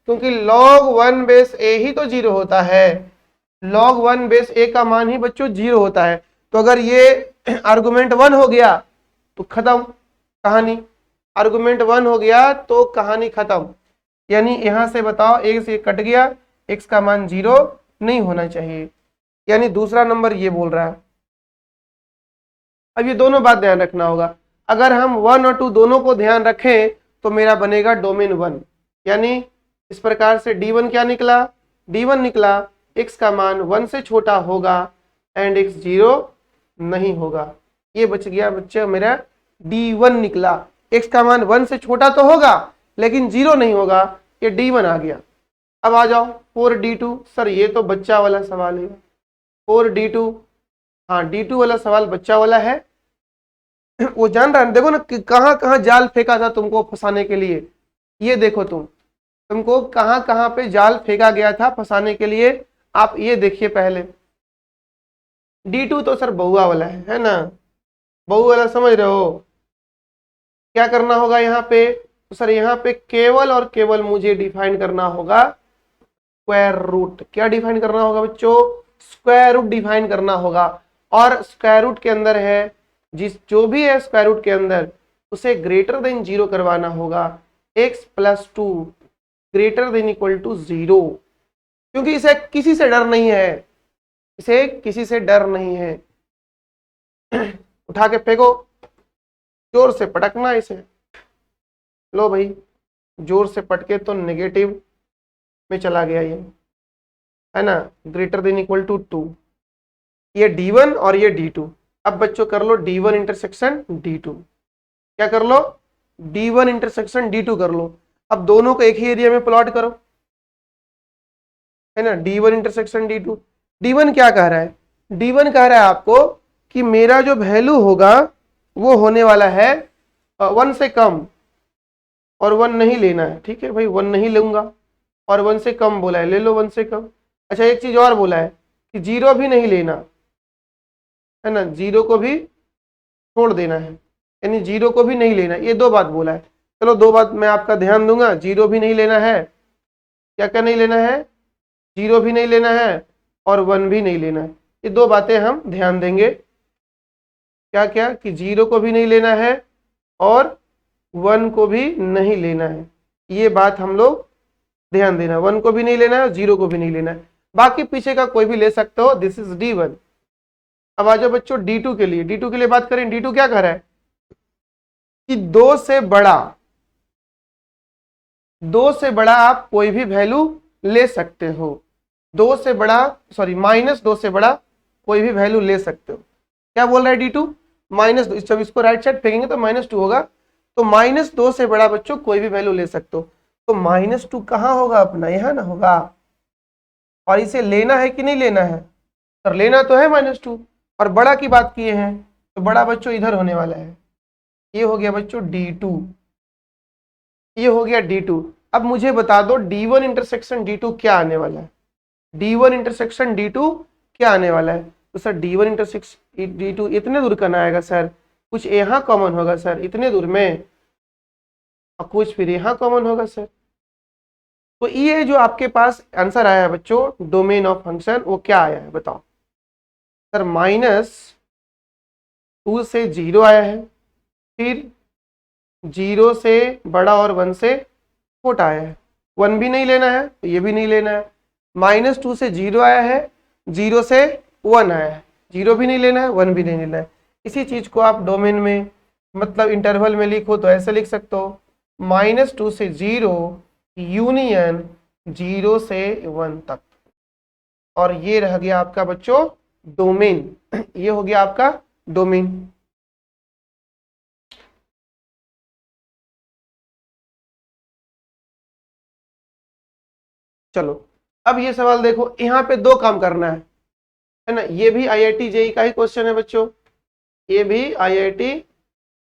Speaker 1: क्योंकि log 1 बेस a ही तो 0 होता है, log 1 बेस a का मान ही बच्चों 0 होता है। तो अगर ये आर्गुमेंट 1 हो गया तो खत्म कहानी, आर्गुमेंट 1 हो गया तो कहानी खत्म। यानी यहां से बताओ एक से कट गया, x का मान 0 नहीं होना चाहिए, यानी दूसरा नंबर ये बोल रहा है। अब ये दोनों बात ध्यान रखना होगा, अगर हम 1 और 2 दोनों को ध्यान रखें तो मेरा बनेगा डोमेन 1। यानी इस प्रकार से d1 क्या निकला, d1 निकला x का मान 1 से छोटा होगा एंड x 0 नहीं होगा। ये बच गया बच्चे मेरा d1 निकला, x का मान 1 से छोटा तो होगा लेकिन 0 नहीं होगा, ये d1 आ गया। अब आ जाओ 4d2, सर ये तो बच्चा वाला सवाल है 4d2, हाँ d2 वाला सवाल बच्चा वाला है। वो जान रहा है, देखो ना कहां कहां जाल फेंका था तुमको फंसाने के लिए, ये देखो तुमको कहां कहां पे जाल फेंका गया था फंसाने के लिए, आप ये देखिए पहले। d2 तो सर बहुआ वाला है ना, बहुआ वाला समझ रहे हो। क्या करना होगा यहाँ पे, तो सर यहाँ पे केवल और केवल मुझे डिफाइन करना होगा स्क्वायर रूट। क्या डिफाइन करना होगा बच्चों, स्क्वायर रूट डिफाइन करना होगा। और स्क्वायर रूट के अंदर है जो भी है स्क्वायर रूट के अंदर उसे ग्रेटर देन 0 करवाना होगा, x plus 2 greater than equal to 0, क्योंकि इसे किसी से डर नहीं है, इसे किसी से डर नहीं है। उठा के फेंको, जोर से पटकना इसे, लो भाई जोर से पटके तो नेगेटिव में चला गया ये, है ना, ग्रेटर देन इक्वल टू 2, ये d1 और ये d2। अब बच्चों कर लो d1 इंटरसेक्शन d2, क्या कर लो d1 इंटरसेक्शन d2 कर लो। अब दोनों को एक ही एरिया में प्लॉट करो, है ना, d1 इंटरसेक्शन d2। d1 क्या कह रहा है, d1 कह रहा है आपको कि मेरा जो वैल्यू होगा वो होने वाला है 1 से कम, और 1 नहीं लेना है, ठीक है भाई 1 नहीं लूंगा, और 1 से कम बोला है, ले लो 1 से कम। अच्छा एक चीज और बोला है कि 0 भी नहीं लेना, है ना, 0 को भी छोड़ देना है, यानी 0 को भी नहीं लेना, ये दो बात बोला है। चलो दो बात मैं आपका ध्यान दूंगा, 0 भी नहीं लेना है, क्या क्या नहीं लेना है, 0 भी नहीं लेना है और 1 भी नहीं लेना है, ये दो बातें हम ध्यान देंगे। क्या क्या कि 0 को भी नहीं लेना है और 1 को भी नहीं लेना है, ये बात हम लोग ध्यान देना, 1 को भी नहीं लेना है, 0 को भी नहीं लेना है, बाकी पीछे का कोई भी ले सकते हो। This is D1। अब आ जाओ बच्चों D2 के लिए। D2 के लिए बात करें, D2 क्या कर रहा है कि 2 से बड़ा आप कोई भी वैल्यू ले सकते हो। 2 से बड़ा, सॉरी -2 से बड़ा कोई भी वैल्यू ले सकते हो। क्या बोल रहा है D2? -2। जब इसको राइट साइड फेंकेंगे तो -2 होगा, तो -2 से बड़ा बच्चों कोई भी वैल्यू ले सकते हो। तो -2 कहाँ होगा अपना, यहाँ ना होगा। और इसे लेना है कि नहीं लेना है सर? लेना तो है -2, और बड़ा की बात किए हैं तो बड़ा बच्चों इधर होने वाला है। ये हो गया बच्चों D2, ये हो गया D2। अब मुझे बता दो D1 इंटरसेक्शन D2 क्या आने वाला है। D1 इंटरसेक्शन D2 क्या आने वाला है? तो सर D1 इंटरसेक्शन D2 इतने दूर का ना आएगा सर, कुछ यहाँ कॉमन होगा सर इतने दूर में, और कुछ फिर यहाँ कॉमन होगा सर। तो ये जो आपके पास आंसर आया है बच्चों डोमेन ऑफ फंक्शन, वो क्या आया है बताओ सर? -2 से 0 आया है, फिर 0 से बड़ा और 1 से छोटा आया है। 1 भी नहीं लेना है तो ये भी नहीं लेना है। -2 से 0 आया है, 0 से 1 आया है, 0 भी नहीं लेना है, 1 भी नहीं लेना है। इसी चीज को आप डोमेन में मतलब इंटरवल में लिखो तो ऐसे लिख सकते हो, -2 से 0 यूनियन 0 से 1 तक। और ये रह गया आपका बच्चों डोमेन। ये हो गया आपका डोमेन। चलो अब ये सवाल देखो, यहाँ पे 2 काम करना है ना। ये भी IIT JEE का ही क्वेश्चन है बच्चों, ये भी IIT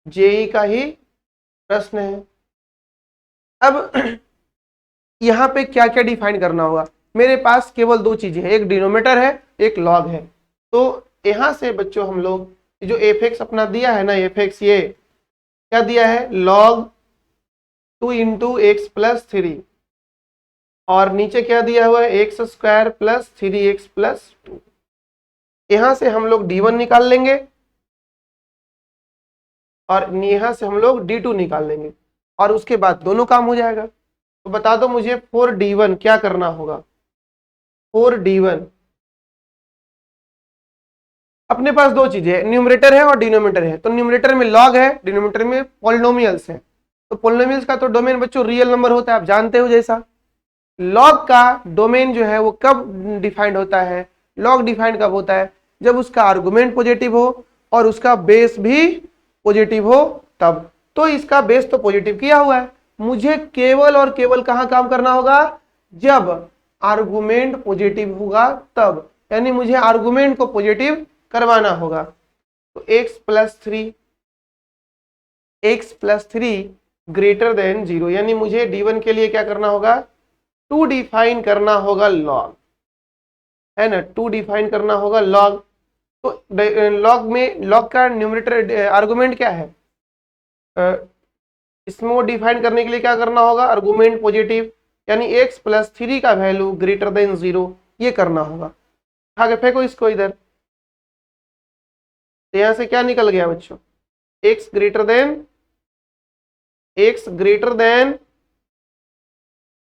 Speaker 1: JEE का ही प्रश्न है। अब यहाँ पे क्या क्या डिफाइन करना होगा? मेरे पास केवल 2 चीजें हैं, एक डिनोमीटर है, एक लॉग है। तो यहाँ से बच्चों हम लोग जो fx अपना दिया है ना, fx ये क्या दिया है, log 2 इंटू एक्स प्लस 3, और नीचे क्या दिया हुआ है, x² प्लस 3x प्लस 2। यहां से हम लोग D1 निकाल लेंगे और यहां से हम लोग D2 निकाल लेंगे, और उसके बाद दोनों काम हो जाएगा। तो बता दो मुझे 4D1 क्या करना होगा। 4D1 अपने पास 2 चीजें है, न्यूमरेटर है और डिनोमिनेटर है। तो न्यूमरेटर में लॉग है, डिनोमिनेटर में पॉलिनोमियल्स है। तो पॉलिनोमियल्स का तो डोमेन बच्चों रियल नंबर होता है, आप जानते हो। जैसा लॉग का डोमेन जो है वो कब डिफाइंड होता है, लॉग डिफाइंड कब होता है, जब उसका आर्गुमेंट पॉजिटिव हो और उसका बेस भी पॉजिटिव हो तब। तो इसका बेस तो पॉजिटिव किया हुआ है, मुझे केवल और केवल कहां काम करना होगा, जब आर्गुमेंट पॉजिटिव होगा तब, यानी मुझे आर्गुमेंट को पॉजिटिव करवाना होगा। तो x प्लस 3 ग्रेटर देन 0, यानी मुझे D1 के लिए क्या करना होगा, 2 डिफाइन करना होगा लॉग, है ना, 2 डिफाइन करना होगा लॉग। तो लॉग में लॉग का न्यूमरेटर आर्गुमेंट क्या है, इसमें वो डिफाइन करने के लिए क्या करना होगा, आर्गुमेंट पॉजिटिव, यानी x प्लस 3 का वैल्यू ग्रेटर देन 0, ये करना होगा। आगे फेंको इसको इधर, तो यहां से क्या निकल गया बच्चों, x ग्रेटर देन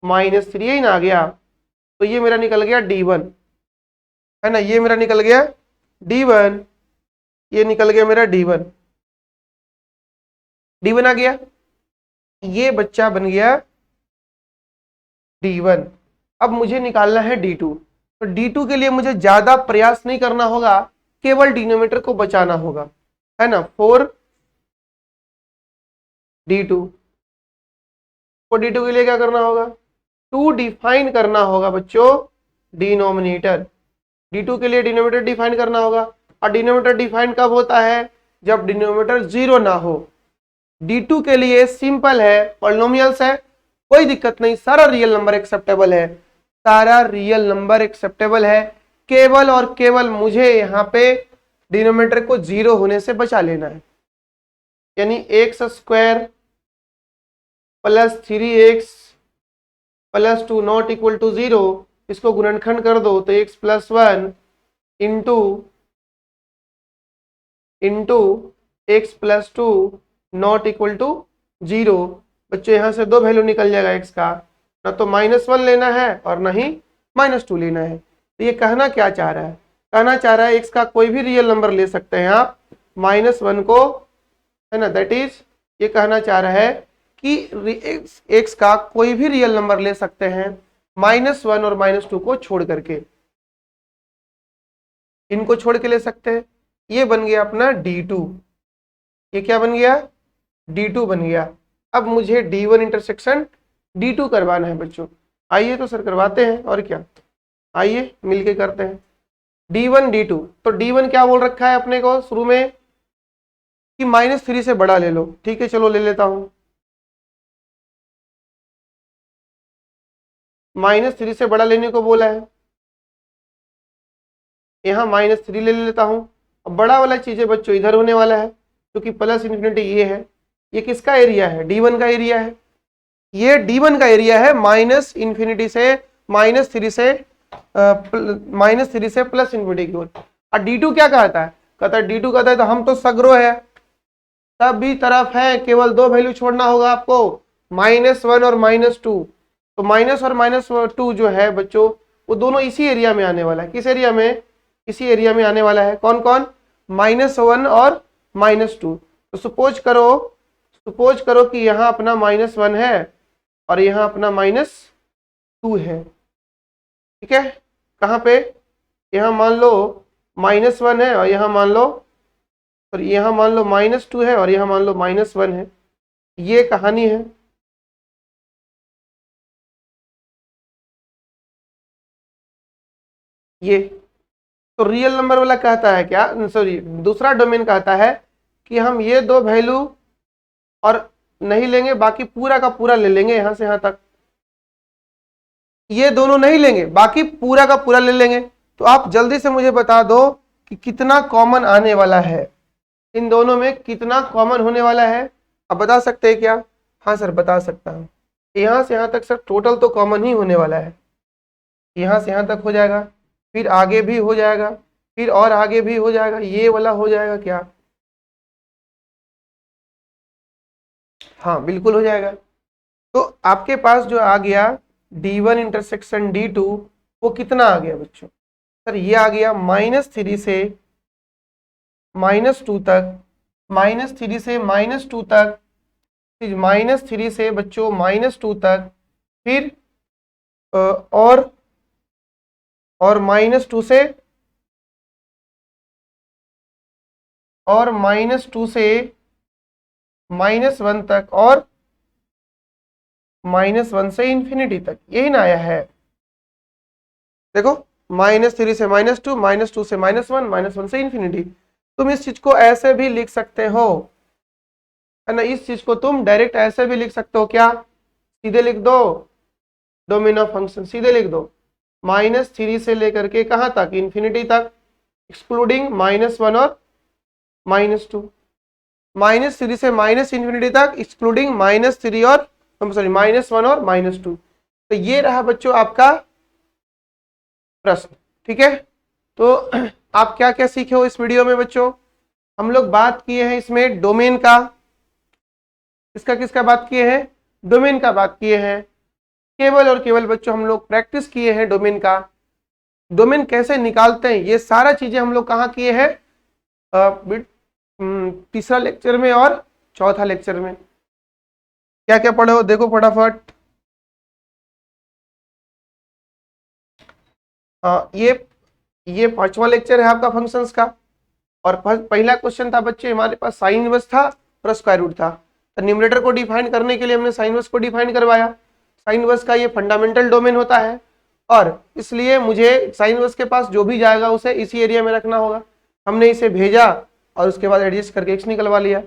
Speaker 1: -3 ही ना आ गया। तो ये मेरा निकल गया D1, है ना, ये मेरा निकल गया D1, ये निकल गया मेरा D1 आ गया, ये बच्चा बन गया D1। अब मुझे निकालना है D2। तो D2 के लिए मुझे ज्यादा प्रयास नहीं करना होगा, केवल डिनोमिनेटर को बचाना होगा, है ना। 4D2 के लिए क्या करना होगा, 2 डिफाइन करना होगा बच्चों डिनोमिनेटर। D2 के लिए डिनोमिनेटर डिफाइन करना होगा, और डिनोमिनेटर डिफाइन कब होता है, जब डिनोमिनेटर 0 ना हो। D2 के लिए सिंपल है, पॉलिनोमियल्स है, कोई दिक्कत नहीं, सारा रियल नंबर एक्सेप्टेबल है, सारा रियल नंबर एक्सेप्टेबल है। केवल और केवल मुझे यहाँ पे डिनोमिनेटर को 0 होने से बचा लेना है, यानी x² plus 3x plus 2 not equal to 0, इसको गुणनखंड कर दो तो x plus 1 into x plus 2 not equal to 0, बच्चों यहाँ से दो वैल्यू निकल जाएगा एक्स का, ना तो -1 लेना है और ना ही -2 लेना है। तो ये कहना क्या चाह रहा है, कहना चाह रहा है एक्स का कोई भी रियल नंबर ले सकते हैं आप, -1 को, है ना, दैट इज ये कहना चाह रहा है कि एक्स का कोई भी रियल नंबर ले सकते हैं -1 और -2 को छोड़ करके, इनको छोड़ के ले सकते हैं। ये बन गया अपना D2, ये क्या बन गया, D2 बन गया। अब मुझे D1 इंटरसेक्शन D2 करवाना है बच्चों। आइए तो सर करवाते हैं, और क्या, आइए मिलके करते हैं। D1 D2, तो D1 क्या बोल रखा है अपने को शुरू में कि -3 से बड़ा ले लो। ठीक है, चलो ले लेता हूं, -3 से बड़ा लेने को बोला है, यहाँ -3 ले लेता हूं। अब बड़ा वाला चीज है बच्चों इधर होने वाला है, क्योंकि प्लस इन्फिनिटी ये है, ये किसका एरिया है, D1 का एरिया है, ये D1 का एरिया है -3 से -3 से -3 से प्लस इन्फिनिटी की ओर। और D2 क्या कहता है, कहता है D2 कहता है तो हम तो सग्रो है, सभी तरफ है, केवल दो वैल्यू छोड़ना होगा आपको, -1 और -2। तो माइनस और -2 जो है बच्चों वो दोनों इसी एरिया में आने वाला है। किस एरिया में, इसी एरिया में आने वाला है। कौन कौन, -1 और -2। तो सपोज करो कि यहाँ अपना -1 है और यहाँ अपना -2 है। ठीक है, कहाँ पे, यहाँ मान लो -1 है और यहाँ मान लो, और यहाँ मान लो -2 है और यहाँ मान लो -1 है। ये कहानी है। ये तो रियल नंबर वाला कहता है क्या, सॉरी दूसरा डोमेन कहता है कि हम ये दो वैल्यू और नहीं लेंगे, बाकी पूरा का पूरा ले लेंगे, यहां से यहां तक ये दोनों नहीं लेंगे, बाकी पूरा का पूरा ले लेंगे। तो आप जल्दी से मुझे बता दो कि कितना कॉमन आने वाला है, इन दोनों में कितना कॉमन होने वाला है। आप बता सकते हैं क्या, हाँ सर बता सकता हूँ। यहां से यहां तक सर टोटल तो कॉमन ही होने वाला है, यहां से यहां तक हो जाएगा, फिर आगे भी हो जाएगा, फिर और आगे भी हो जाएगा, ये वाला हो जाएगा क्या, हाँ बिल्कुल हो जाएगा। तो आपके पास जो आ गया D1 इंटरसेक्शन D2, वो कितना आ गया बच्चों, सर ये आ गया -3 से -2 तक, -3 से -2 तक, -3 से बच्चों -2 तक, फिर और -2 से, और -2 से -1 तक, और -1 से इंफिनिटी तक, यही ना आया है। देखो -3 से -2, -2 से -1, -1 से इंफिनिटी। तुम इस चीज को ऐसे भी लिख सकते हो, है ना, इस चीज को तुम डायरेक्ट ऐसे भी लिख सकते हो, क्या, सीधे लिख दो डोमेन ऑफ फंक्शन, सीधे लिख दो -3 से लेकर के कहां तक, इंफिनिटी तक, एक्सक्लूडिंग -1 और -2, -3 से -इंफिनिटी तक एक्सक्लूडिंग -3 और सॉरी -1 और -2। तो ये रहा बच्चों आपका प्रश्न। ठीक है, तो आप क्या क्या सीखे हो इस वीडियो में बच्चों, हम लोग बात किए हैं इसमें डोमेन का, किसका किसका बात किए हैं, डोमेन का बात किए हैं, केवल और केवल बच्चों हम लोग प्रैक्टिस किए हैं डोमेन का, डोमेन कैसे निकालते हैं ये सारा चीजें हम लोग कहाँ किए हैं, तीसरा लेक्चर में और चौथा लेक्चर में। क्या क्या पढ़े हो देखो फटाफट। ये पांचवा लेक्चर है आपका फंक्शंस का, और पहला क्वेश्चन था बच्चे हमारे पास साइन इनवर्स था और स्क्वायर रूट था। तो न्यूमरेटर को डिफाइन करने के लिए हमने साइन इनवर्स को डिफाइन करवाया। साइन इनवर्स का ये फंडामेंटल डोमेन होता है, और इसलिए मुझे साइन इनवर्स के पास जो भी जाएगा उसे इसी एरिया में रखना होगा। हमने इसे भेजा और उसके बाद एडजस्ट करके एक्स निकलवा लिया।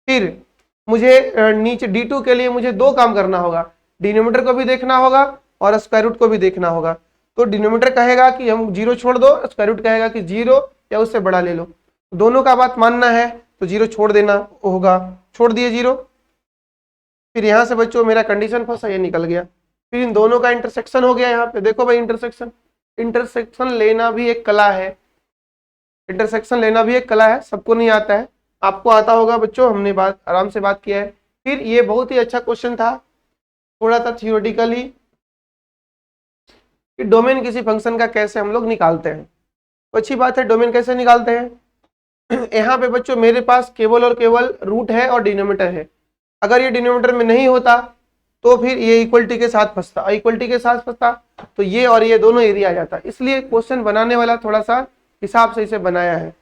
Speaker 1: फिर मुझे नीचे D2 के लिए मुझे दो काम करना होगा, डिनोमिनेटर को भी देखना होगा और स्क्वायर रूट को भी देखना होगा। तो डिनोमिनेटर कहेगा कि हम 0 छोड़ दो, स्क्वायर रूट कहेगा कि 0 या उससे बड़ा ले लो। दोनों का बात मानना है तो 0 छोड़ देना होगा, छोड़ दिए 0। फिर यहाँ से बच्चों मेरा कंडीशन फंसा, ये निकल गया। फिर इन दोनों का इंटरसेक्शन हो गया। यहाँ पे देखो भाई इंटरसेक्शन लेना भी एक कला है, इंटरसेक्शन लेना भी एक कला है, सबको नहीं आता है, आपको आता होगा बच्चों, हमने आराम से बात किया है। फिर ये बहुत ही अच्छा क्वेश्चन था, थोड़ा सा थियोरेटिकली, कि डोमेन किसी फंक्शन का कैसे हम लोग निकालते हैं। तो अच्छी बात है, डोमेन कैसे निकालते हैं। यहाँ पे बच्चों मेरे पास केवल और केवल रूट है और डिनोमिनेटर है। अगर ये डिनोमिनेटर में नहीं होता तो फिर ये इक्वलिटी के साथ फंसता, इक्वलिटी के साथ फंसता तो ये और ये दोनों एरिया आ जाता। इसलिए क्वेश्चन बनाने वाला थोड़ा सा हिसाब से इसे बनाया है।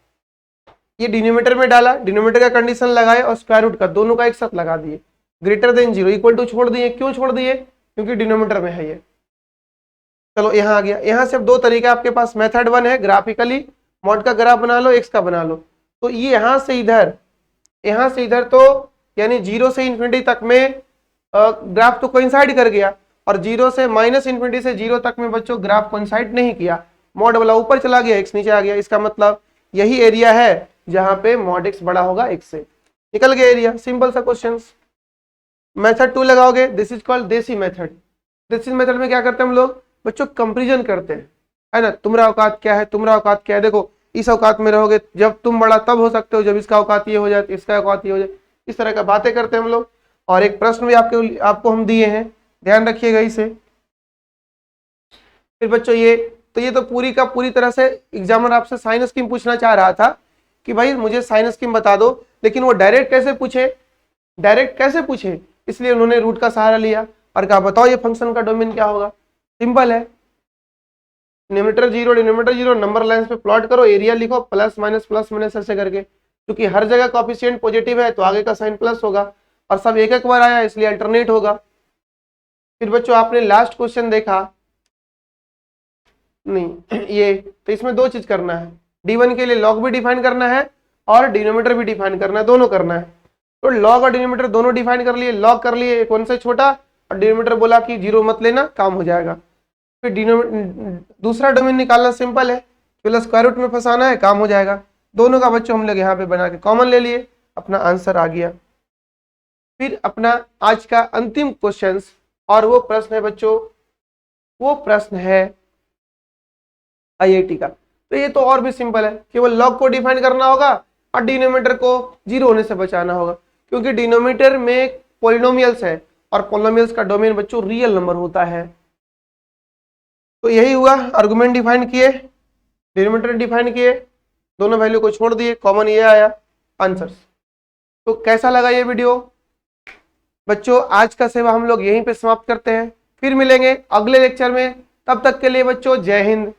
Speaker 1: ये डिनोमिनेटर में डाला, डिनोमिनेटर का कंडीशन लगाए और स्क्वायर रूट का दोनों का एक साथ लगा दिए, ग्रेटर देन 0 इक्वल टू छोड़ दिए। क्यों छोड़ दिए? क्योंकि डिनोमिनेटर में है ये। चलो यहाँ आ गया। यहाँ से अब दो तरीका आपके पास, मेथड 1 है ग्राफिकली मॉड का ग्राफ बना लो, एक्स का बना लो। तो ये यहाँ से इधर तो यानी 0 से इन्फिनिटी तक में ग्राफ तो कोइंसाइड कर गया, और 0 से माइनस इन्फिनिटी से 0 तक में बच्चों ग्राफ कोइंसाइड नहीं किया। मॉड वाला ऊपर चला गया, एक्स नीचे आ गया। इसका मतलब यही एरिया है जहां पे मॉड एक्स बड़ा होगा एक्स से। निकल गया एरिया, सिंपल सा क्वेश्चन। मेथड 2 लगाओगे, दिस इज कॉल्ड देसी मेथड। देसी मेथड में क्या करते हैं हम लोग बच्चों, कंपेरिजन करते हैं, है ना। तुम्हारा औकात क्या है, तुम्हारा औकात क्या है, देखो इस औकात में रहोगे, जब तुम बड़ा तब हो सकते हो, जब इसका औकात ये हो जाए, इसका औकात ये हो जाए। इस तरह का बातें करते हैं हम लोग। और एक प्रश्न भी आपको हम दिए हैं, ध्यान रखिएगा इसे। फिर बच्चों ये तो पूरी का पूरी तरह से एग्जामिनर आपसे साइन स्कीम पूछना चाह रहा था कि भाई मुझे साइन स्कीम बता दो, लेकिन वो डायरेक्ट कैसे पूछे, इसलिए उन्होंने रूट का सहारा लिया और कहा बताओ ये फंक्शन का डोमेन क्या होगा। सिंपल है, डिनोमिनेटर 0 नंबर लाइंस पे प्लॉट करो, एरिया लिखो, प्लस माइनस ऐसे करके। क्योंकि हर जगह कोएफिशिएंट पॉजिटिव है तो आगे का साइन प्लस होगा, और सब एक एक बार आया इसलिए अल्टरनेट होगा। फिर बच्चों आपने लास्ट क्वेश्चन देखा नहीं, ये तो इसमें दो चीज करना है, d1 के लिए लॉग भी डिफाइन करना है और डिनोमिनेटर भी डिफाइन करना है, दोनों करना है। तो लॉग और डिनोमिनेटर दोनों डिफाइन कर लिए, लॉग कर लिए एक 1 से छोटा, और डिनोमिनेटर बोला कि 0 मत लेना, काम हो जाएगा। फिर दूसरा डोमेन निकालना सिंपल है, पहले स्क्वायर रूट में फंसाना है, काम हो जाएगा। दोनों का बच्चों हम लोग यहाँ पे बना के कॉमन ले लिए, अपना आंसर आ गया। फिर अपना आज का अंतिम क्वेश्चन, और वो प्रश्न है बच्चों, वो प्रश्न है आईआईटी का। तो ये तो और भी सिंपल है, केवल लॉग को डिफाइन करना होगा और डिनोमिनेटर को 0 होने से बचाना होगा, क्योंकि डिनोमिनेटर में पॉलिनोमियल्स है और पॉलिनोमियल्स का डोमेन बच्चों रियल नंबर होता है। तो यही हुआ, आर्गुमेंट डिफाइन किए, डिनोमिनेटर डिफाइन किए, दोनों वैल्यू को छोड़ दिए, कॉमन ये आया आंसर्स। तो कैसा लगा ये वीडियो बच्चों? आज का सेवा हम लोग यहीं पे समाप्त करते हैं, फिर मिलेंगे अगले लेक्चर में। तब तक के लिए बच्चों जय हिंद।